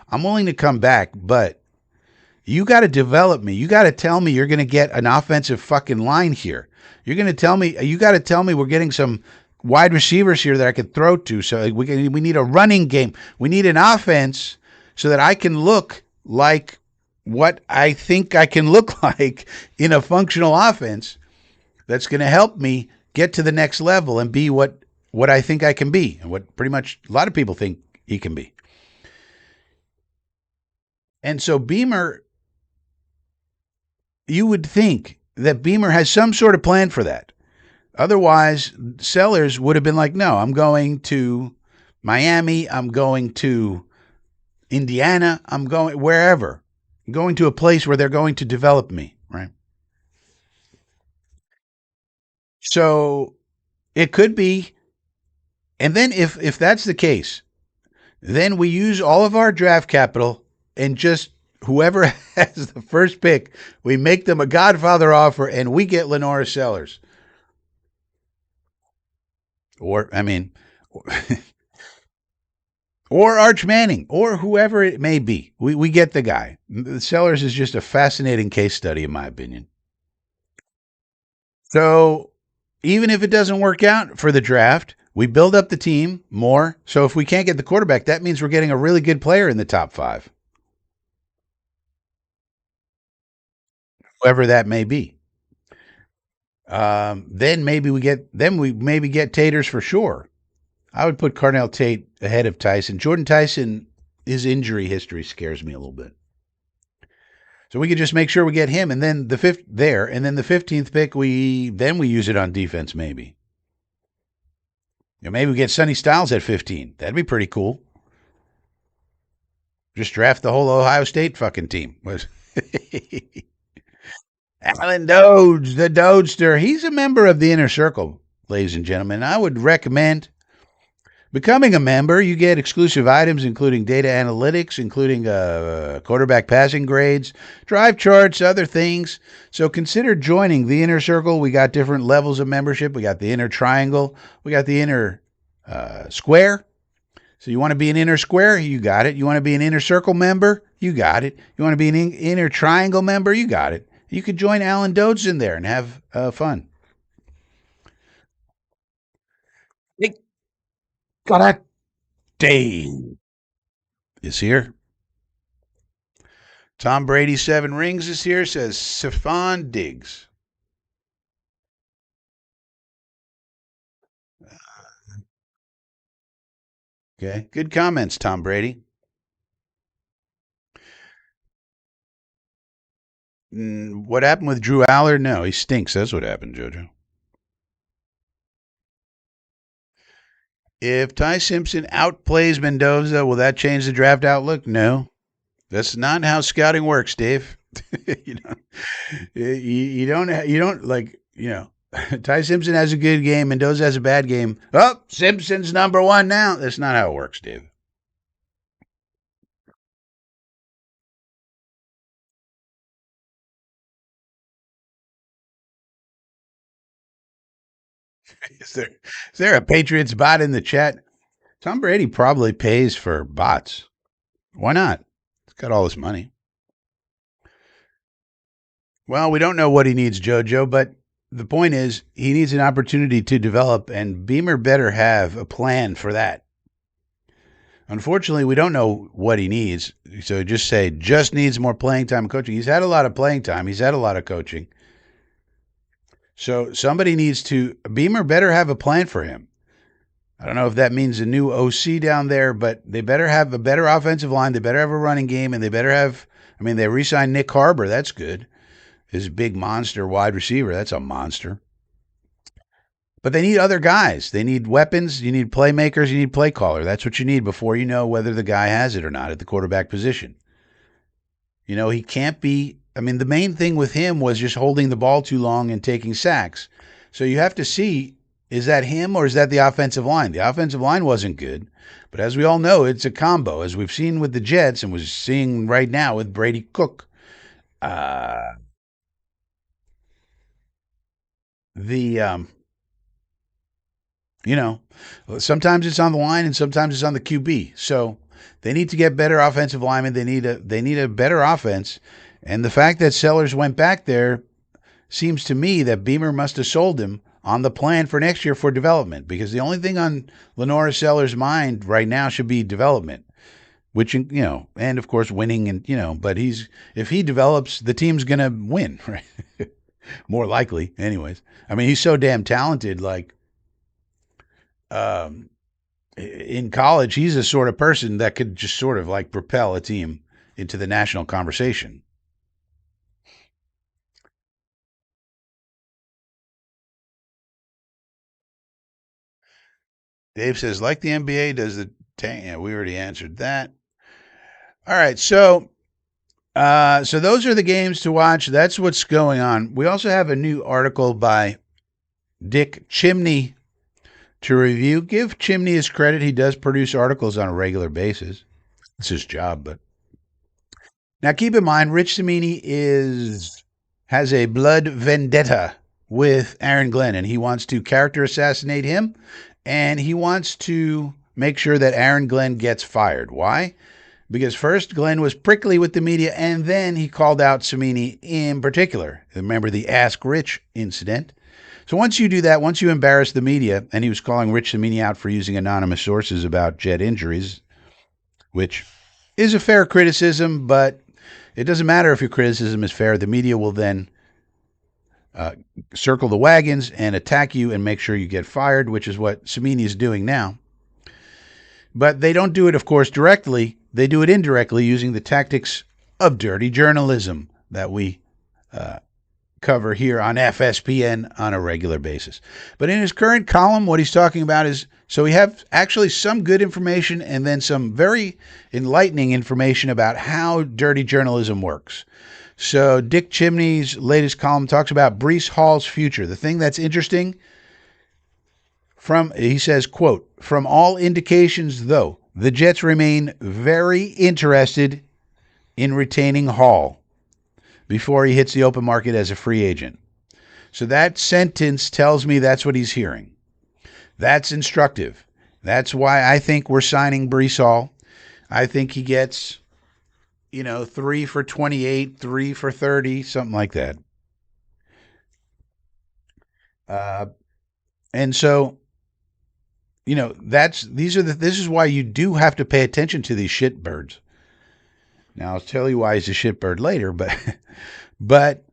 I'm willing to come back, but you got to develop me. You got to tell me you're going to get an offensive fucking line here. You're going to tell me, you got to tell me we're getting some wide receivers here that I could throw to. So we need a running game. We need an offense so that I can look like what I think I can look like in a functional offense that's going to help me get to the next level and be what I think I can be, and what pretty much a lot of people think he can be. And so Beamer, you would think that Beamer has some sort of plan for that. Otherwise, Sellers would have been like, no, I'm going to Miami, I'm going to Indiana, I'm going wherever. I'm going to a place where they're going to develop me, right? So it could be, and then if that's the case, then we use all of our draft capital and just whoever has the first pick, we make them a Godfather offer and we get Lenora Sellers. Or, I mean, or Arch Manning, or whoever it may be. We get the guy. Sellers is just a fascinating case study, in my opinion. So even if it doesn't work out for the draft, we build up the team more. So if we can't get the quarterback, that means we're getting a really good player in the top 5. Whoever that may be. Then we maybe get Taters for sure. I would put Carnell Tate ahead of Tyson. Jordan Tyson, his injury history scares me a little bit. So we could just make sure we get him, and then the 15th pick, we use it on defense maybe. Maybe we get Sonny Styles at 15. That'd be pretty cool. Just draft the whole Ohio State fucking team. Alan Doge, the Dodester. He's a member of the Inner Circle, ladies and gentlemen. I would recommend becoming a member. You get exclusive items, including data analytics, including quarterback passing grades, drive charts, other things. So consider joining the Inner Circle. We got different levels of membership. We got the Inner Triangle. We got the Inner Square. So you want to be an Inner Square? You got it. You want to be an Inner Circle member? You got it. You want to be an Inner Triangle member? You got it. You could join Alan Dodes in there and have fun. Got a Dave is here. Tom Brady 7 rings is here, says Stephon Diggs. Okay, good comments, Tom Brady. What happened with Drew Aller? No, he stinks. That's what happened, JoJo. If Ty Simpson outplays Mendoza, will that change the draft outlook? No. That's not how scouting works, Dave. you don't like, Ty Simpson has a good game, Mendoza has a bad game. Oh, Simpson's number 1 now. That's not how it works, Dave. Is there a Patriots bot in the chat? Tom Brady probably pays for bots. Why not? He's got all this money. Well, we don't know what he needs, JoJo, but the point is he needs an opportunity to develop, and Beamer better have a plan for that. Unfortunately, we don't know what he needs, so just needs more playing time and coaching. He's had a lot of playing time. He's had a lot of coaching. So Beamer better have a plan for him. I don't know if that means a new OC down there, but they better have a better offensive line. They better have a running game, and they better have I mean, they re-signed Nick Harbor. That's good. His big monster wide receiver. That's a monster. But they need other guys. They need weapons. You need playmakers. You need play caller. That's what you need before you know whether the guy has it or not at the quarterback position. You know, he can't be. I mean, the main thing with him was just holding the ball too long and taking sacks. So you have to see, is that him or is that the offensive line? The offensive line wasn't good. But as we all know, it's a combo, as we've seen with the Jets and we're seeing right now with Brady Cook. Uh, the You know, sometimes it's on the line and sometimes it's on the QB. So they need to get better offensive linemen. They need a better offense. And the fact that Sellers went back there seems to me that Beamer must have sold him on the plan for next year for development, because the only thing on Lenora Sellers' mind right now should be development, which, and of course winning, and but if he develops, the team's going to win, right? More likely, anyways. I mean, he's so damn talented. Like, in college, he's the sort of person that could just sort of like propel a team into the national conversation. Dave says, like the NBA does the tank. Yeah, we already answered that. All right, so those are the games to watch. That's what's going on. We also have a new article by Dick Chimney to review. Give Chimney his credit. He does produce articles on a regular basis. It's his job, but now keep in mind, Rich Cimini has a blood vendetta with Aaron Glenn, and he wants to character assassinate him, and he wants to make sure that Aaron Glenn gets fired. Why? Because first, Glenn was prickly with the media, and then he called out Cimini in particular. Remember the Ask Rich incident? So once you do that, once you embarrass the media, and he was calling Rich Cimini out for using anonymous sources about Jet injuries, which is a fair criticism, but it doesn't matter if your criticism is fair. The media will then circle the wagons and attack you and make sure you get fired, which is what Cimini is doing now. But they don't do it, of course, directly. They do it indirectly using the tactics of dirty journalism that we cover here on FSPN on a regular basis. But in his current column, what he's talking about is, so we have actually some good information and then some very enlightening information about how dirty journalism works. So Dick Chimney's latest column talks about Breece Hall's future. The thing that's interesting, he says, quote, from all indications, though, the Jets remain very interested in retaining Hall before he hits the open market as a free agent. So that sentence tells me that's what he's hearing. That's instructive. That's why I think we're signing Breece Hall. I think he gets, 3 for 28, 3 for 30, something like that. And so, this is why you do have to pay attention to these shitbirds. Now, I'll tell you why he's a shitbird later, but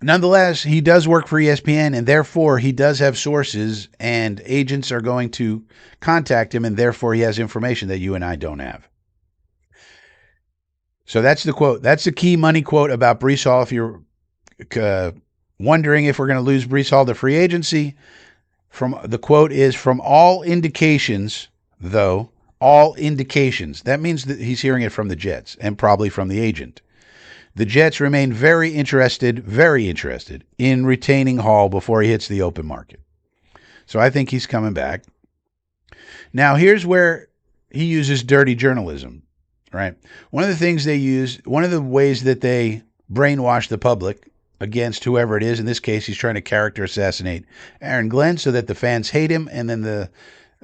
nonetheless, he does work for ESPN, and therefore he does have sources, and agents are going to contact him, and therefore he has information that you and I don't have. So that's the quote. That's the key money quote about Breece Hall. If you're wondering if we're going to lose Breece Hall to free agency, the quote is, from all indications, though, all indications. That means that he's hearing it from the Jets and probably from the agent. The Jets remain very interested in retaining Hall before he hits the open market. So I think he's coming back. Now, here's where he uses dirty journalism, right? One of the ways that they brainwash the public against whoever it is, in this case, he's trying to character assassinate Aaron Glenn so that the fans hate him, and then the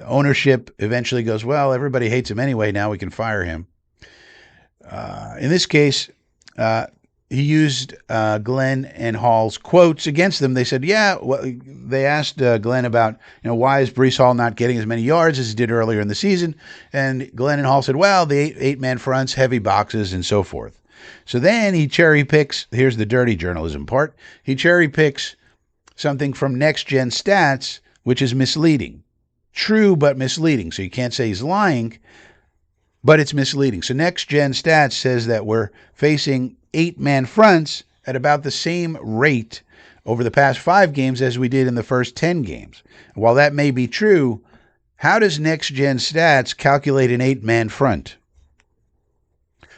ownership eventually goes, well, everybody hates him anyway, now we can fire him. In this case, he used Glenn and Hall's quotes against them. They said, they asked Glenn about, why is Breece Hall not getting as many yards as he did earlier in the season? And Glenn and Hall said, well, the eight-man fronts, heavy boxes, and so forth. So then he cherry picks, here's the dirty journalism part, he cherry picks something from Next Gen Stats, which is misleading. True, but misleading. So you can't say he's lying, but it's misleading. So Next Gen Stats says that we're facing 8-man fronts at about the same rate over the past 5 games as we did in the first 10 games. While that may be true, how does Next Gen Stats calculate an 8-man front?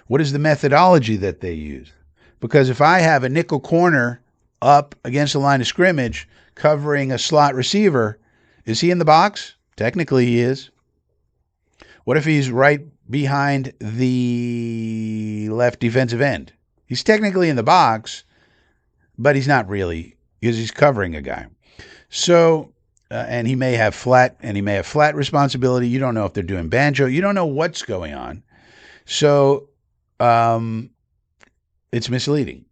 What is the methodology that they use? Because if I have a nickel corner up against the line of scrimmage covering a slot receiver, is he in the box? Technically, he is. What if he's right behind the left defensive end? He's technically in the box, but he's not really because he's covering a guy. So, and he may have flat responsibility. You don't know if they're doing banjo. You don't know what's going on. So, it's misleading.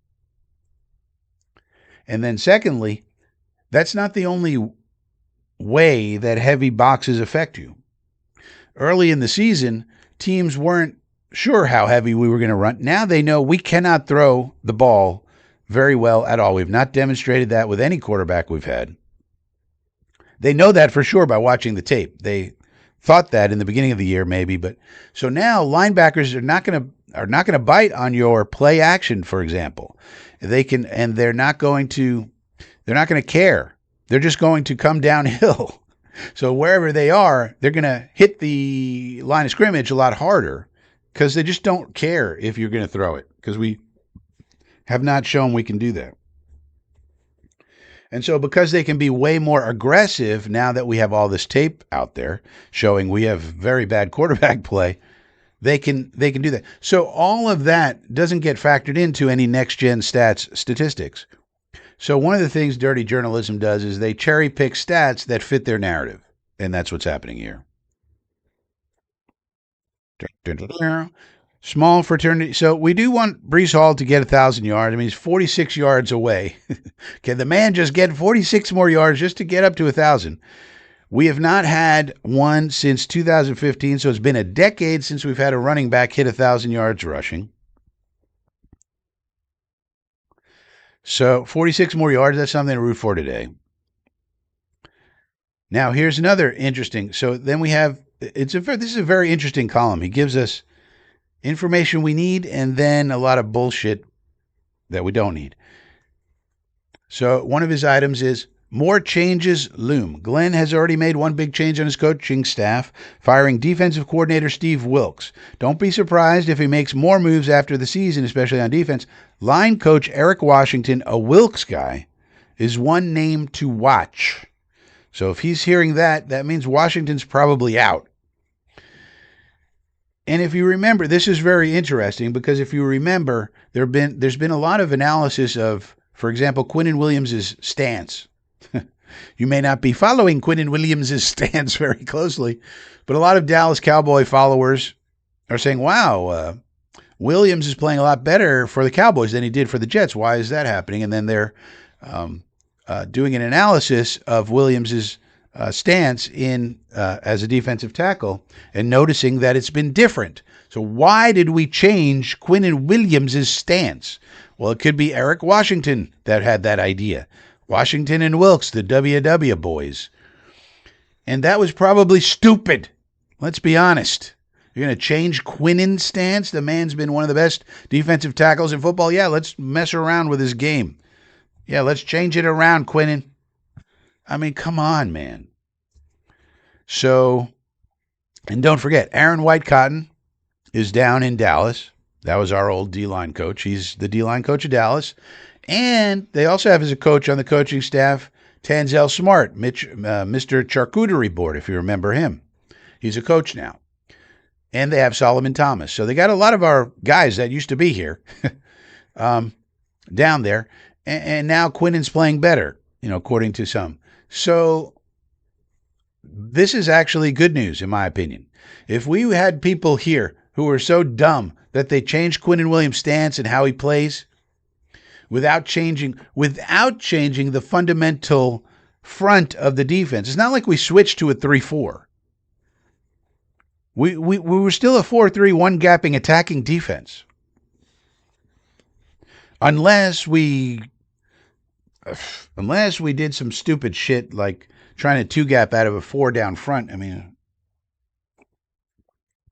And then secondly, that's not the only way that heavy boxes affect you. Early in the season, teams weren't sure how heavy we were going to run. Now they know we cannot throw the ball very well at all. We've not demonstrated that with any quarterback we've had. They know that for sure by watching the tape. They thought that in the beginning of the year maybe, but so now linebackers are not going to bite on your play action, for example. They're not going to care. They're just going to come downhill. So wherever they are, they're going to hit the line of scrimmage a lot harder because they just don't care if you're going to throw it because we have not shown we can do that. And so because they can be way more aggressive now that we have all this tape out there showing we have very bad quarterback play, they can do that. So all of that doesn't get factored into any next-gen stats statistics. So one of the things dirty journalism does is they cherry pick stats that fit their narrative. And that's what's happening here. Small fraternity. So we do want Breece Hall to get 1,000 yards. I mean, he's 46 yards away. Can the man just get 46 more yards just to get up to 1,000? We have not had one since 2015, so it's been a decade since we've had a running back hit 1,000 yards rushing. So 46 more yards, that's something to root for today. Now, here's another interesting. So then we have, this is a very interesting column. He gives us information we need and then a lot of bullshit that we don't need. So one of his items is more changes loom. Glenn has already made one big change on his coaching staff, firing defensive coordinator Steve Wilks. Don't be surprised if he makes more moves after the season, especially on defense. Line coach Eric Washington, a Wilks guy, is one name to watch. So if he's hearing that, that means Washington's probably out. And if you remember, this is very interesting because if you remember, there's been a lot of analysis of, for example, Quinnen Williams' stance. You may not be following Quinnen Williams' stance very closely, but a lot of Dallas Cowboy followers are saying, wow, Williams is playing a lot better for the Cowboys than he did for the Jets. Why is that happening? And then they're doing an analysis of Williams' stance in as a defensive tackle and noticing that it's been different. So why did we change Quinnen Williams' stance? Well, it could be Eric Washington that had that idea. Washington and Wilks, the WW boys. And that was probably stupid. Let's be honest. You're going to change Quinnen's stance? The man's been one of the best defensive tackles in football. Yeah, let's mess around with his game. Yeah, let's change it around, Quinnen. I mean, come on, man. So, and don't forget, Aaron White-Cotton is down in Dallas. That was our old D-line coach. He's the D-line coach of Dallas. And they also have as a coach on the coaching staff, Tanzel Smart, Mr. Charcuterie Board, if you remember him. He's a coach now. And they have Solomon Thomas. So they got a lot of our guys that used to be here down there. And now Quinnen's playing better, according to some. So this is actually good news, in my opinion. If we had people here who were so dumb that they changed Quinnen Williams' stance and how he plays without changing the fundamental front of the defense. It's not like we switched to a 3-4. We were still a 4-3, one-gapping attacking defense. Unless we did some stupid shit like trying to two-gap out of a 4 down front. I mean,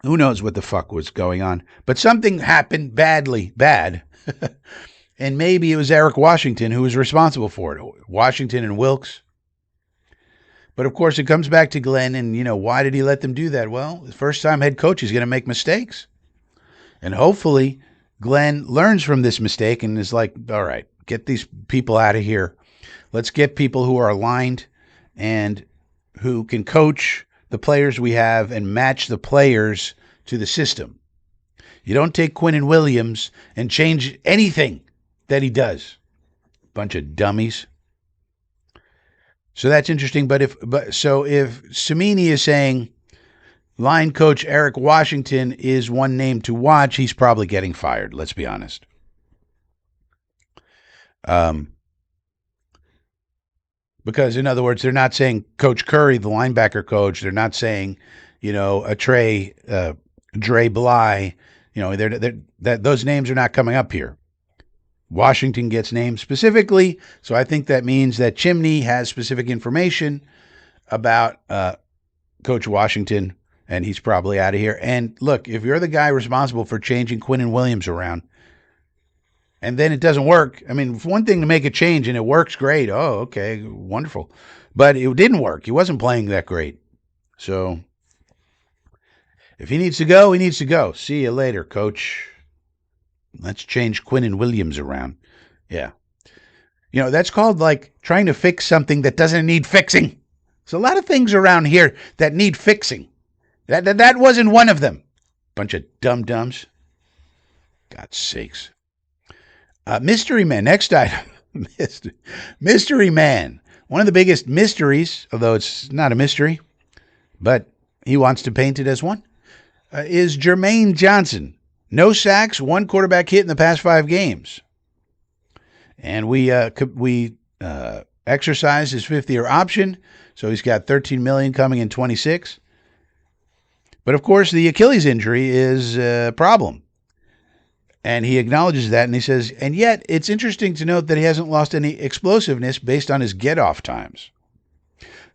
Who knows what the fuck was going on? But something happened bad. And maybe it was Eric Washington who was responsible for it. Washington and Wilkes. But of course, it comes back to Glenn, and why did he let them do that? Well, the first time head coach, he's going to make mistakes. And hopefully, Glenn learns from this mistake and is like, all right, get these people out of here. Let's get people who are aligned and who can coach the players we have and match the players to the system. You don't take Quinnen Williams and change anything that he does. Bunch of dummies. So that's interesting. But if Cimini is saying line coach Eric Washington is one name to watch, he's probably getting fired. Let's be honest. Because in other words, they're not saying Coach Curry, the linebacker coach. They're not saying, a Dre Bly. Those names are not coming up here. Washington gets named specifically, so I think that means that Chimney has specific information about Coach Washington, and he's probably out of here. And look, if you're the guy responsible for changing Quinnen Williams around, and then it doesn't work, I mean, one thing to make a change and it works great. Oh, okay, wonderful. But it didn't work. He wasn't playing that great. So if he needs to go, he needs to go. See you later, coach. Let's change Quinnen Williams around. Yeah. That's called like trying to fix something that doesn't need fixing. There's a lot of things around here that need fixing. That wasn't one of them. Bunch of dum-dums. God's sakes. Mystery Man. Next item. Mystery Man. One of the biggest mysteries, although it's not a mystery, but he wants to paint it as one, is Jermaine Johnson. No sacks, one quarterback hit in the past 5 games. And we exercised his 5th-year option, so he's got $13 million coming in 26. But of course, the Achilles injury is a problem. And he acknowledges that, and he says, and yet it's interesting to note that he hasn't lost any explosiveness based on his get-off times.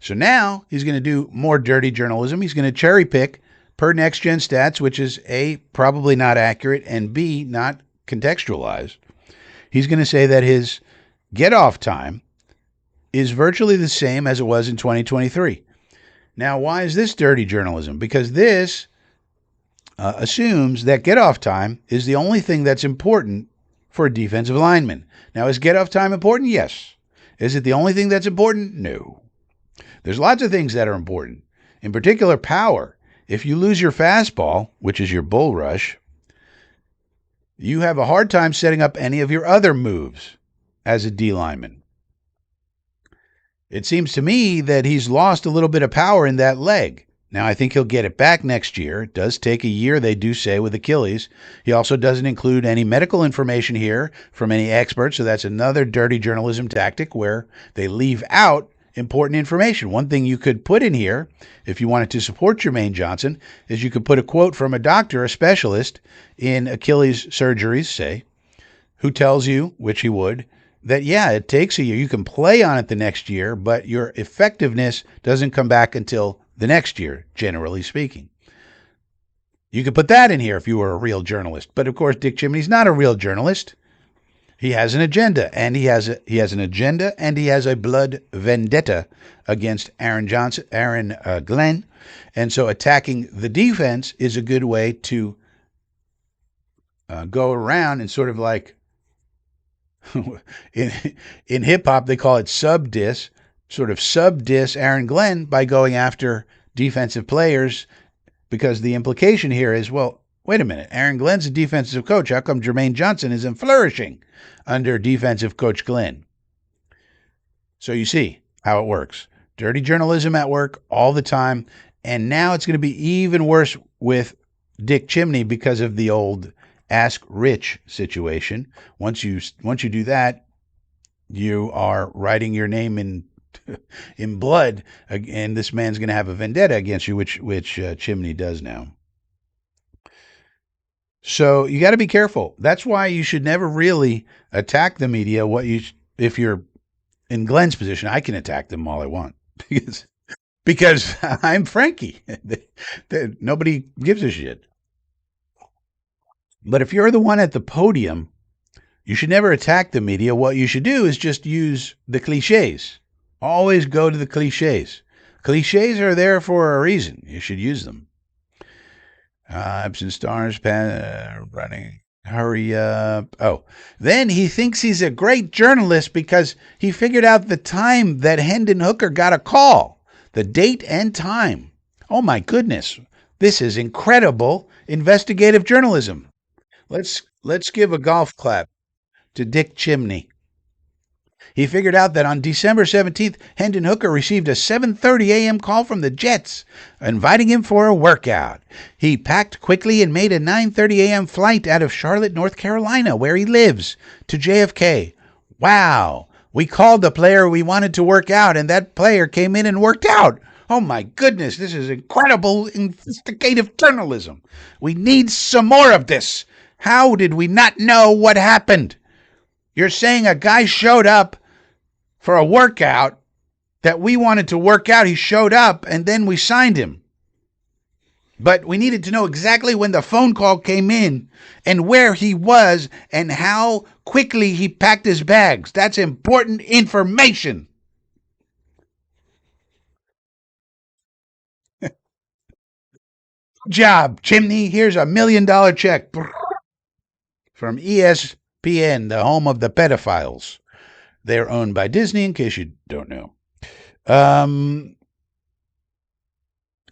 So now he's going to do more dirty journalism. He's going to cherry pick per Next Gen Stats, which is A, probably not accurate, and B, not contextualized. He's going to say that his get-off time is virtually the same as it was in 2023. Now, why is this dirty journalism? Because this assumes that get-off time is the only thing that's important for a defensive lineman. Now, is get-off time important? Yes. Is it the only thing that's important? No. There's lots of things that are important. In particular, power. If you lose your fastball, which is your bull rush, you have a hard time setting up any of your other moves as a D lineman. It seems to me that he's lost a little bit of power in that leg. Now, I think he'll get it back next year. It does take a year, they do say, with Achilles. He also doesn't include any medical information here from any experts, so that's another dirty journalism tactic where they leave out important information. One thing you could put in here, if you wanted to support Jermaine Johnson, is you could put a quote from a doctor, a specialist in Achilles surgeries, say, who tells you, which he would, that, yeah, it takes a year. You can play on it the next year, but your effectiveness doesn't come back until the next year, generally speaking. You could put that in here if you were a real journalist. But, of course, Dick Chimney's not a real journalist. He has an agenda, and he has a blood vendetta against Aaron Glenn, and so attacking the defense is a good way to go around and sort of like in hip hop they call it sub-diss, sort of sub-diss Aaron Glenn by going after defensive players, because the implication here is, well, wait a minute, Aaron Glenn's a defensive coach. How come Jermaine Johnson isn't flourishing under defensive coach Glenn? So you see how it works. Dirty journalism at work all the time. And now it's going to be even worse with Dick Chimney because of the old Ask Rich situation. Once you do that, you are writing your name in blood, and this man's going to have a vendetta against you, which Chimney does now. So you got to be careful. That's why you should never really attack the media. If you're in Glenn's position, I can attack them all I want because I'm Frankie. Nobody gives a shit. But if you're the one at the podium, you should never attack the media. What you should do is just use the cliches. Always go to the cliches. Cliches are there for a reason. You should use them. Absent stars, running. Hurry up. Oh, then he thinks he's a great journalist because he figured out the time that Hendon Hooker got a call, the date and time. Oh my goodness. This is incredible investigative journalism. Let's give a golf clap to Dick Chimney. He figured out that on December 17th, Hendon Hooker received a 7:30 a.m. call from the Jets inviting him for a workout. He packed quickly and made a 9:30 a.m. flight out of Charlotte, North Carolina, where he lives, to JFK. Wow. We called the player we wanted to work out, and that player came in and worked out. Oh my goodness, this is incredible investigative journalism. We need some more of this. How did we not know what happened? You're saying a guy showed up for a workout that we wanted to work out. He showed up and then we signed him. But we needed to know exactly when the phone call came in and where he was and how quickly he packed his bags. That's important information. Good job, Chimney. Here's $1 million check from ESPN, the home of the pedophiles. They're owned by Disney, in case you don't know.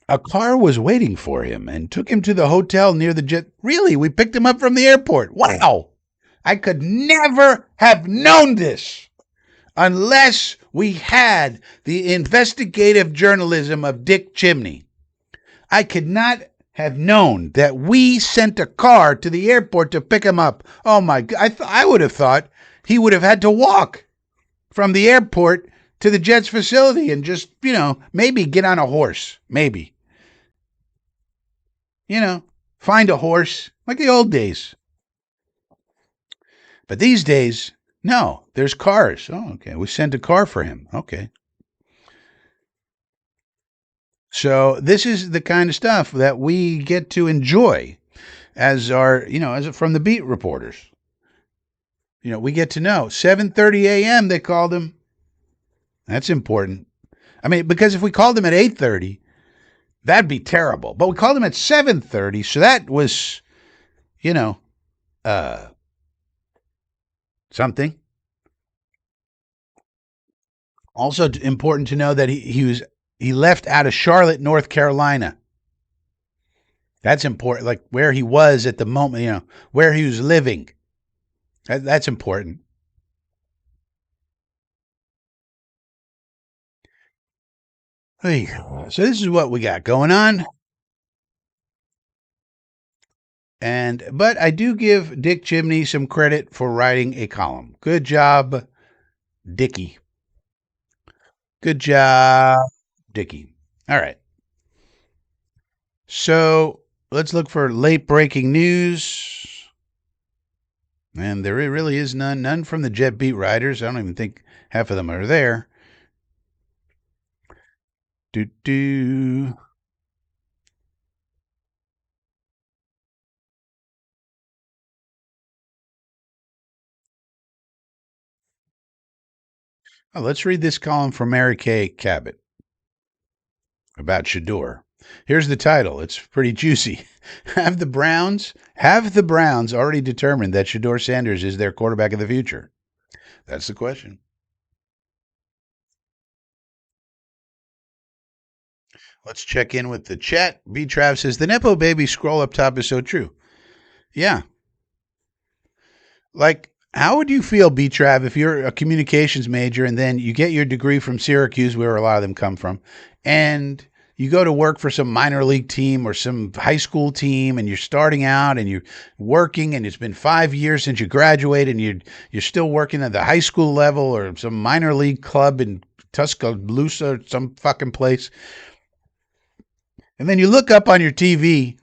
A car was waiting for him and took him to the hotel near the jet. Really? We picked him up from the airport. Wow. I could never have known this unless we had the investigative journalism of Dick Chimney. I could not have known that we sent a car to the airport to pick him up. Oh my God. I would have thought he would have had to walk from the airport to the Jets facility and just, maybe get on a horse. Maybe. Find a horse like the old days. But these days, no, there's cars. Oh, okay. We sent a car for him. Okay. So this is the kind of stuff that we get to enjoy as from the beat reporters. We get to know 7:30 a.m. they called him. That's important. I mean, because if we called him at 8:30, that'd be terrible. But we called him at 7:30, so that was, something. Also important to know that he left out of Charlotte, North Carolina. That's important, like where he was at the moment, where he was living. That's important. Hey, so this is what we got going on. But I do give Dick Chimney some credit for writing a column. Good job, Dickie. Good job, Dickie. All right. So let's look for late breaking news. And there really is none. None from the Jet beat writers. I don't even think half of them are there. Oh, let's read this column from Mary Kay Cabot about Shador. Here's the title. It's pretty juicy. Have the Browns already determined that Shador Sanders is their quarterback of the future? That's the question. Let's check in with the chat. B. Trav says, the Nepo baby scroll up top is so true. Yeah. Like, how would you feel, B. Trav, if you're a communications major and then you get your degree from Syracuse, where a lot of them come from, and you go to work for some minor league team or some high school team, and you're starting out and you're working, and it's been 5 years since you graduated, and you're still working at the high school level or some minor league club in Tuscaloosa or some fucking place. And then you look up on your TV,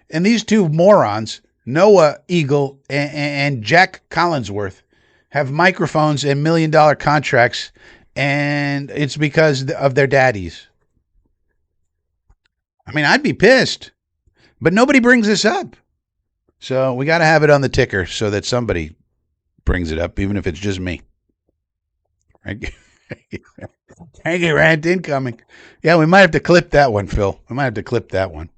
and these two morons, Noah Eagle and Jack Collinsworth, have microphones and $1 million contracts, and it's because of their daddies. I mean, I'd be pissed, but nobody brings this up. So we got to have it on the ticker so that somebody brings it up, even if it's just me. Right? Thank you, rant incoming. Yeah, we might have to clip that one, Phil. We might have to clip that one.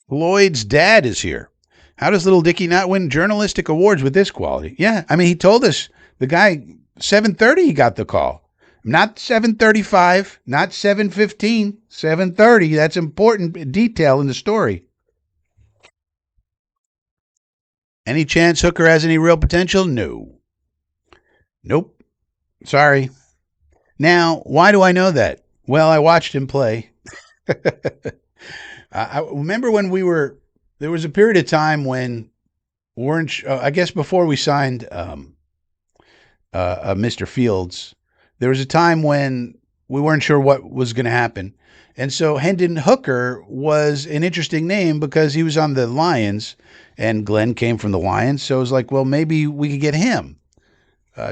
Floyd's dad is here. How does little Dicky not win journalistic awards with this quality? Yeah, I mean, he told us the guy 7:30 he got the call. Not 7:35, not 7:15, 7:30. That's important detail in the story. Any chance Hooker has any real potential? No. Nope. Sorry. Now, why do I know that? Well, I watched him play. I remember when there was a period of time when weren't, I guess before we signed Mr. Fields, there was a time when we weren't sure what was going to happen. And so Hendon Hooker was an interesting name because he was on the Lions and Glenn came from the Lions. So it was like, well, maybe we could get him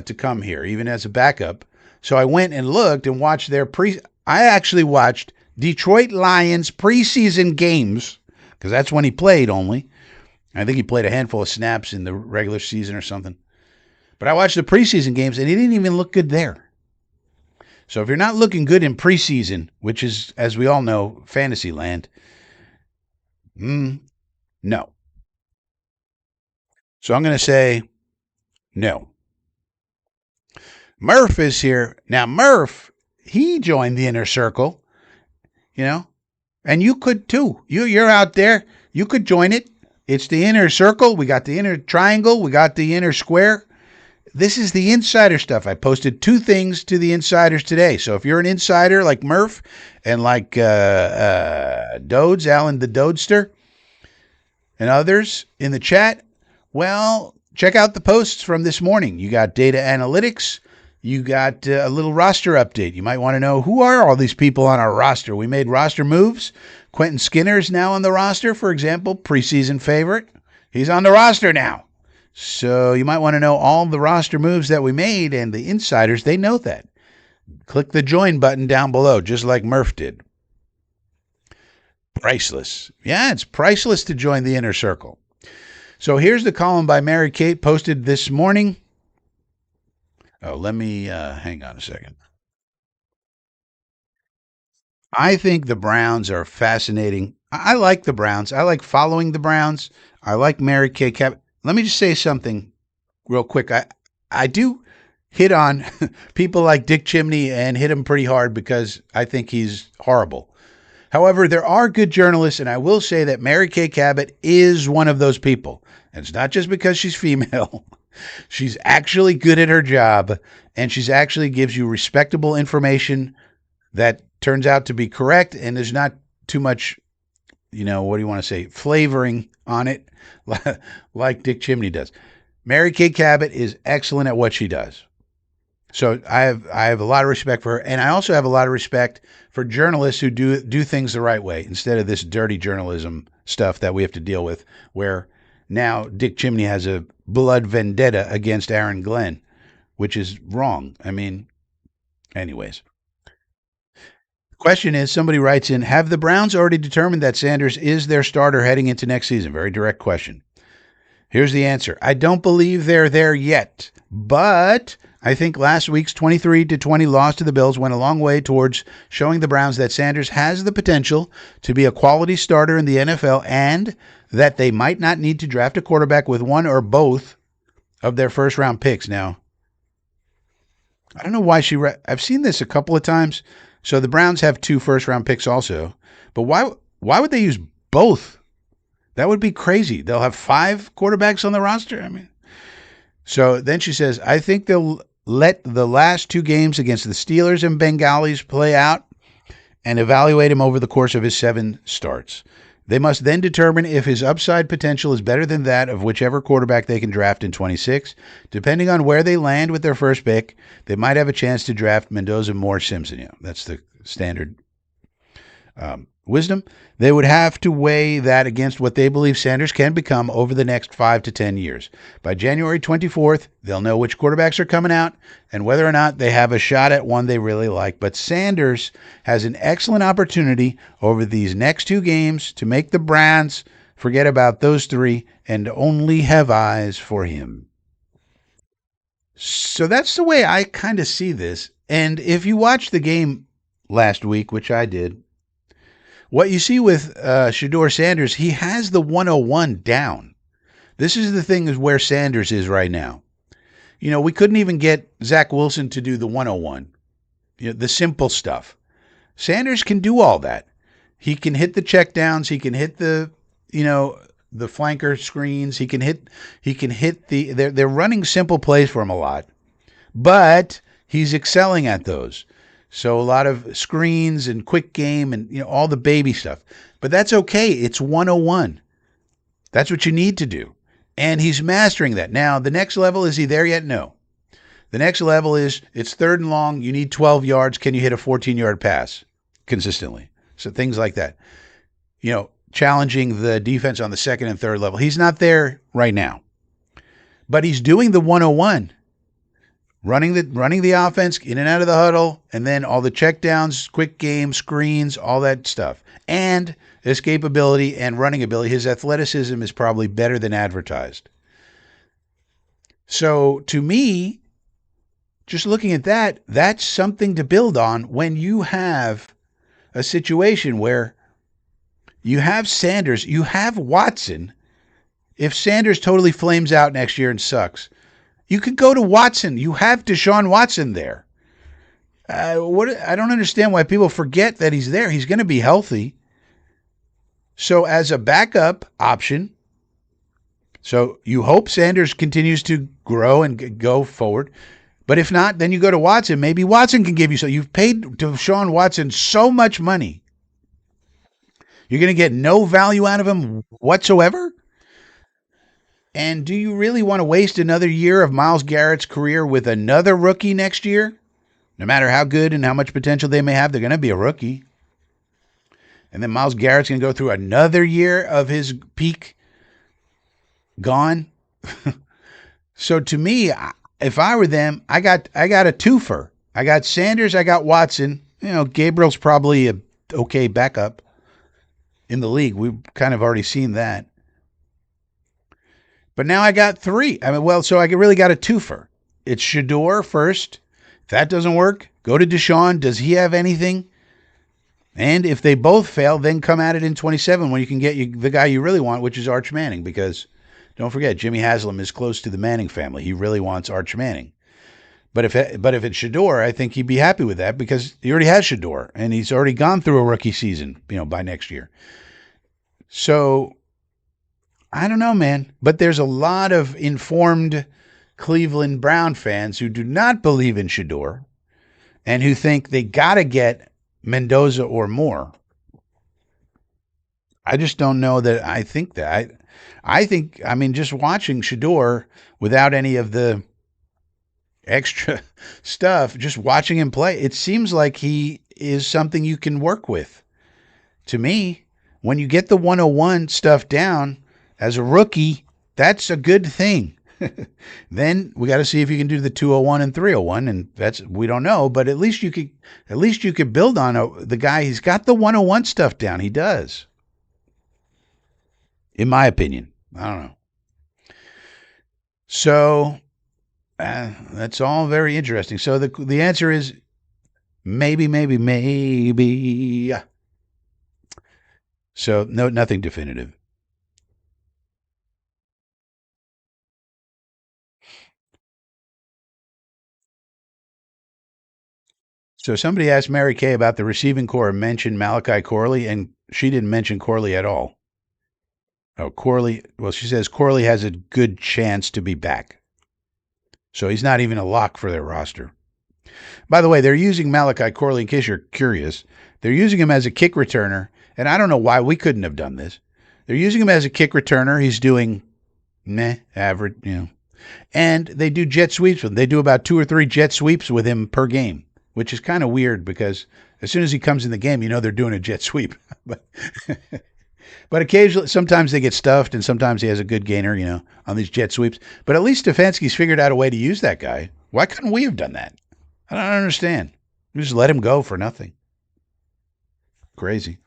to come here, even as a backup. So I went and looked and watched I actually watched Detroit Lions preseason games because that's when he played only. I think he played a handful of snaps in the regular season or something. But I watched the preseason games and he didn't even look good there. So if you're not looking good in preseason, which is, as we all know, fantasy land, no. So I'm going to say no. Murph is here. Now, Murph, he joined the inner circle, and you could too. You're out there. You could join it. It's the inner circle. We got the inner triangle. We got the inner square. This is the insider stuff. I posted 2 things to the insiders today. So if you're an insider like Murph and like Dodes, Alan the Dodester, and others in the chat, well, check out the posts from this morning. You got data analytics. You got a little roster update. You might want to know who are all these people on our roster. We made roster moves. Quentin Skinner is now on the roster, for example, preseason favorite. He's on the roster now. So you might want to know all the roster moves that we made, and the insiders, they know that. Click the join button down below, just like Murph did. Priceless. Yeah, it's priceless to join the inner circle. So here's the column by Mary Kate posted this morning. Oh, let me hang on a second. I think the Browns are fascinating. I like the Browns. I like following the Browns. I like Mary Kay Cap. Let me just say something real quick. I do hit on people like Dick Chimney and hit him pretty hard because I think he's horrible. However, there are good journalists, and I will say that Mary Kay Cabot is one of those people. And it's not just because she's female. She's actually good at her job, and she's actually gives you respectable information that turns out to be correct, and there's not too much, what do you want to say, flavoring on it like Dick Chimney does. Mary Kay Cabot is excellent at what she does. So I have a lot of respect for her, and I also have a lot of respect for journalists who do things the right way instead of this dirty journalism stuff that we have to deal with, where now Dick Chimney has a blood vendetta against Aaron Glenn, which is wrong. I mean, anyways. Question is, somebody writes in, have the Browns already determined that Sanders is their starter heading into next season? Very direct question. Here's the answer. I don't believe they're there yet, but I think last week's 23-20 loss to the Bills went a long way towards showing the Browns that Sanders has the potential to be a quality starter in the NFL and that they might not need to draft a quarterback with one or both of their first-round picks. Now, I don't know why I've seen this a couple of times. So the Browns have 2 first-round picks also, but why would they use both? That would be crazy. They'll have 5 quarterbacks on the roster. I mean, so then she says, I think they'll let the last 2 games against the Steelers and Bengalis play out and evaluate him over the course of his 7 starts. They must then determine if his upside potential is better than that of whichever quarterback they can draft in 26. Depending on where they land with their first pick, they might have a chance to draft Mendoza, Moore, Simpson. That's the standard wisdom, they would have to weigh that against what they believe Sanders can become over the next 5 to 10 years. By January 24th, they'll know which quarterbacks are coming out and whether or not they have a shot at one they really like. But Sanders has an excellent opportunity over these next 2 games to make the Browns forget about those 3 and only have eyes for him. So that's the way I kind of see this. And if you watched the game last week, which I did, what you see with Shedeur Sanders, he has the 101 down. This is the thing is where Sanders is right now. You know, we couldn't even get Zach Wilson to do the 101, the simple stuff. Sanders can do all that. He can hit the checkdowns. He can hit the flanker screens. He can hit they're running simple plays for him a lot, but he's excelling at those. So a lot of screens and quick game and all the baby stuff. But that's okay. It's 101. That's what you need to do. And he's mastering that. Now, the next level, is he there yet? No. The next level is it's 3rd and long. You need 12 yards. Can you hit a 14-yard pass consistently? So things like that. Challenging the defense on the 2nd and 3rd level. He's not there right now. But he's doing the 101. Running the offense in and out of the huddle, and then all the checkdowns, quick game, screens, all that stuff. And escapability and running ability. His athleticism is probably better than advertised. So to me, just looking at that, that's something to build on when you have a situation where you have Sanders, you have Watson. If Sanders totally flames out next year and sucks, you could go to Watson. You have Deshaun Watson there. I don't understand why people forget that he's there. He's going to be healthy. So as a backup option, so you hope Sanders continues to grow and go forward. But if not, then you go to Watson. Maybe Watson can give you so. You've paid Deshaun Watson so much money. You're going to get no value out of him whatsoever? And do you really want to waste another year of Myles Garrett's career with another rookie next year? No matter how good and how much potential they may have, they're going to be a rookie. And then Myles Garrett's going to go through another year of his peak gone. So to me, if I were them, I got a twofer. I got Sanders, I got Watson. Gabriel's probably a okay backup in the league. We've kind of already seen that. But now I got 3. So I really got a twofer. It's Shedeur first. If that doesn't work, go to Deshaun. Does he have anything? And if they both fail, then come at it in 27 when you can get the guy you really want, which is Arch Manning. Because don't forget, Jimmy Haslam is close to the Manning family. He really wants Arch Manning. But if it's Shedeur, I think he'd be happy with that because he already has Shedeur, and he's already gone through a rookie season, by next year. So I don't know, man. But there's a lot of informed Cleveland Brown fans who do not believe in Shedeur and who think they got to get Mendoza or more. I just don't know that I think that. I think, just watching Shedeur without any of the extra stuff, just watching him play, it seems like he is something you can work with. To me, when you get the 101 stuff down, as a rookie, that's a good thing. Then we got to see if you can do the 201 and 301, and we don't know. But at least you could build on the guy. He's got the 101 stuff down. He does, in my opinion. I don't know. So that's all very interesting. So the answer is maybe. So no, nothing definitive. So somebody asked Mary Kay about the receiving core and mentioned Malachi Corley, and she didn't mention Corley at all. Oh, Corley. Well, she says Corley has a good chance to be back. So he's not even a lock for their roster. By the way, they're using Malachi Corley, in case you're curious. They're using him as a kick returner, and I don't know why we couldn't have done this. They're using him as a kick returner. He's doing average, And they do jet sweeps with him. They do about 2 or 3 jet sweeps with him per game, which is kind of weird because as soon as he comes in the game, they're doing a jet sweep. but but occasionally, sometimes they get stuffed, and sometimes he has a good gainer, on these jet sweeps. But at least Stefanski's figured out a way to use that guy. Why couldn't we have done that? I don't understand. We just let him go for nothing. Crazy.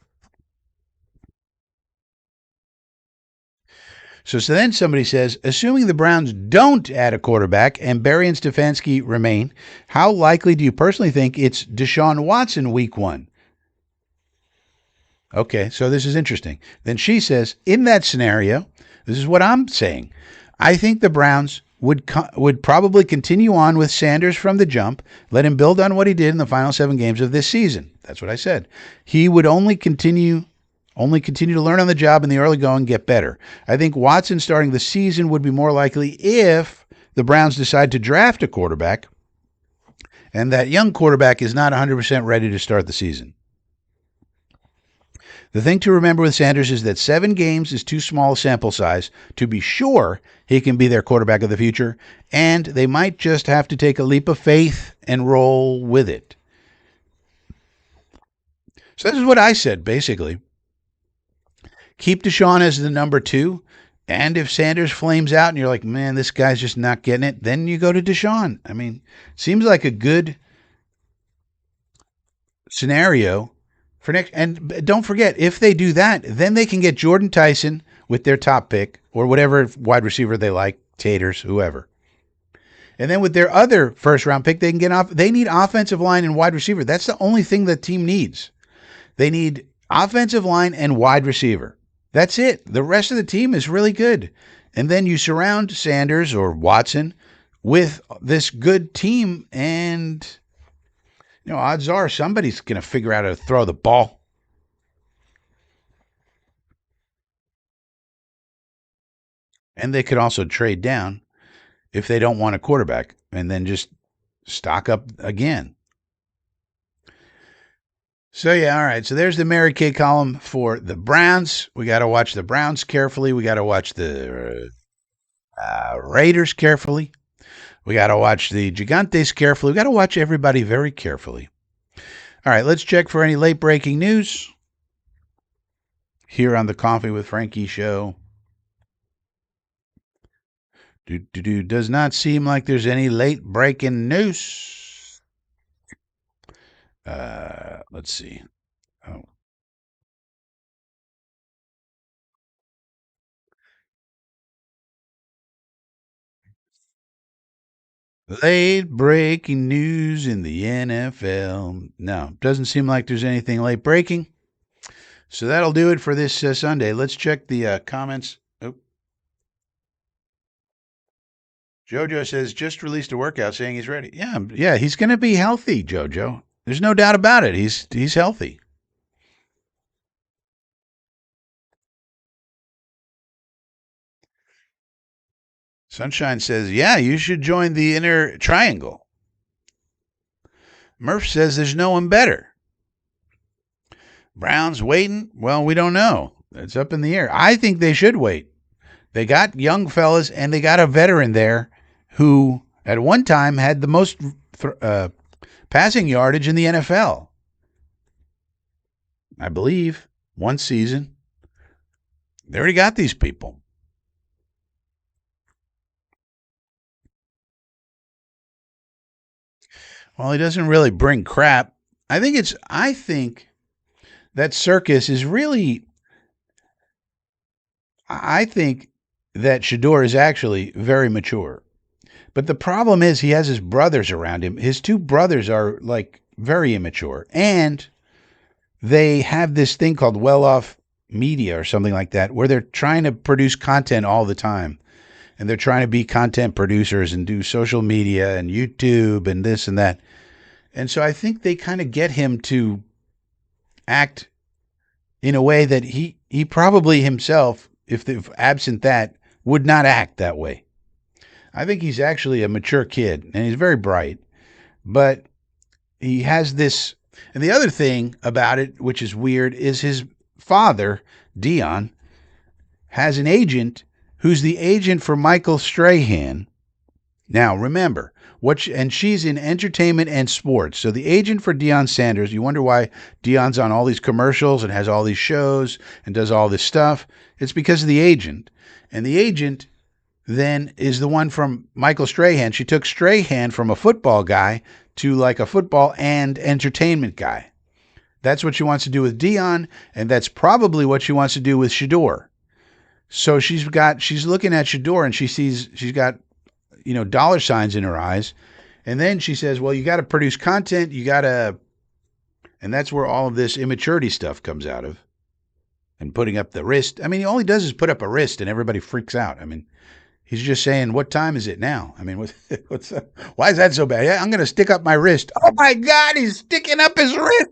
So then somebody says, assuming the Browns don't add a quarterback and Barry and Stefanski remain, how likely do you personally think it's Deshaun Watson week 1? Okay, so this is interesting. Then she says, in that scenario, this is what I'm saying. I think the Browns would probably continue on with Sanders from the jump, let him build on what he did in the final 7 games of this season. That's what I said. He would only continue to learn on the job in the early going, get better. I think Watson starting the season would be more likely if the Browns decide to draft a quarterback and that young quarterback is not 100% ready to start the season. The thing to remember with Sanders is that 7 games is too small a sample size to be sure he can be their quarterback of the future, and they might just have to take a leap of faith and roll with it. So this is what I said, basically. Keep Deshaun as the number 2, and if Sanders flames out and you're like, man, this guy's just not getting it, then you go to Deshaun. I mean, seems like a good scenario for next. And don't forget, if they do that, then they can get Jordan Tyson with their top pick or whatever wide receiver they like, Taters, whoever. And then with their other first-round pick, they can get off. They need offensive line and wide receiver. That's the only thing the team needs. They need offensive line and wide receiver. That's it. The rest of the team is really good. And then you surround Sanders or Watson with this good team, and odds are somebody's going to figure out how to throw the ball. And they could also trade down if they don't want a quarterback and then just stock up again. So, yeah, all right. So there's the Mary Kay column for the Browns. We got to watch the Browns carefully. We got to watch the Raiders carefully. We got to watch the Gigantes carefully. We got to watch everybody very carefully. All right, let's check for any late-breaking news here on the Coffee with Frankie show. Does not seem like there's any late-breaking news. Let's see. Oh. Late breaking news in the NFL. No, doesn't seem like there's anything late breaking. So that'll do it for this Sunday. Let's check the comments. Oh. Jojo says, just released a workout saying he's ready. Yeah, he's going to be healthy, Jojo. There's no doubt about it. He's healthy. Sunshine says, yeah, you should join the inner triangle. Murph says there's no one better. Brown's waiting? Well, we don't know. It's up in the air. I think they should wait. They got young fellas, and they got a veteran there who at one time had the most passing yardage in the NFL. I believe one season. They already got these people. Well, he doesn't really bring crap. I think that Circus is really, I think that Shador is actually very mature. But the problem is he has his brothers around him. His 2 brothers are like very immature. And they have this thing called well-off media or something like that, where they're trying to produce content all the time. And they're trying to be content producers and do social media and YouTube and this and that. And so I think they kind of get him to act in a way that he probably himself, if absent that, would not act that way. I think he's actually a mature kid, and he's very bright. But he has this, and the other thing about it, which is weird, is his father, Dion, has an agent who's the agent for Michael Strahan. Now, remember, and she's in entertainment and sports. So the agent for Deion Sanders, you wonder why Deion's on all these commercials and has all these shows and does all this stuff. It's because of the agent. And the agent then is the one from Michael Strahan. She took Strahan from a football guy to like a football and entertainment guy. That's what she wants to do with Deion, and that's probably what she wants to do with Shador. So she's looking at Shador and she's got dollar signs in her eyes. And then she says, well, you got to produce content. And that's where all of this immaturity stuff comes out of. And putting up the wrist. I mean, all he does is put up a wrist and everybody freaks out. I mean, he's just saying, what time is it now? I mean, why is that so bad? Yeah, I'm going to stick up my wrist. Oh my God, he's sticking up his wrist.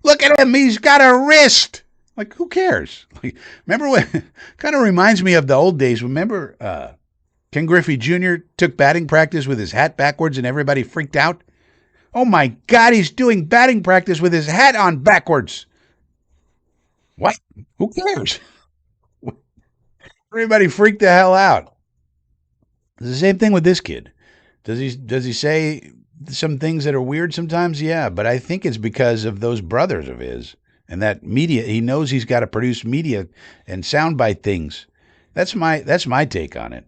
Look at him. He's got a wrist. Like, who cares? Like, remember when, kind of reminds me of the old days. Remember, Ken Griffey Jr. took batting practice with his hat backwards and everybody freaked out. Oh my God, he's doing batting practice with his hat on backwards. What? Who cares? Everybody freaked the hell out. It's the same thing with this kid. Does he say some things that are weird sometimes? Yeah, but I think it's because of those brothers of his and that media. He knows he's got to produce media and soundbite things. That's my take on it.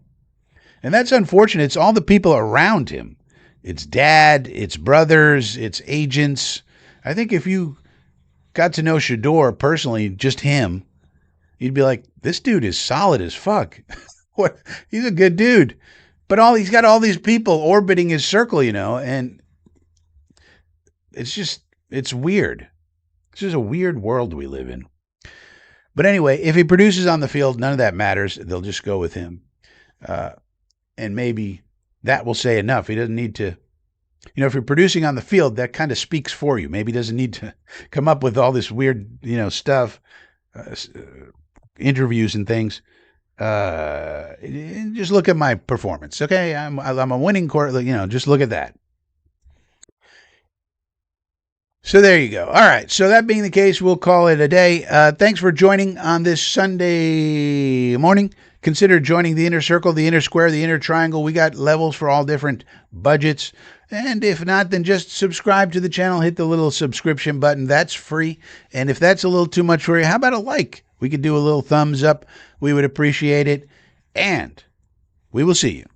And that's unfortunate. It's all the people around him. It's dad, it's brothers, it's agents. I think if you got to know Shador personally, just him, you'd be like, this dude is solid as fuck. What? He's a good dude. But he's got all these people orbiting his circle, and it's weird. It's just a weird world we live in. But anyway, if he produces on the field, none of that matters. They'll just go with him. And maybe that will say enough. He doesn't need to, if you're producing on the field, that kind of speaks for you. Maybe he doesn't need to come up with all this weird, stuff, interviews and things. Just look at my performance. Okay. I'm a winning just look at that. So there you go. All right. So that being the case, we'll call it a day. Thanks for joining on this Sunday morning. Consider joining the inner circle, the inner square, the inner triangle. We got levels for all different budgets. And if not, then just subscribe to the channel. Hit the little subscription button. That's free. And if that's a little too much for you, how about a like? We could do a little thumbs up. We would appreciate it. And we will see you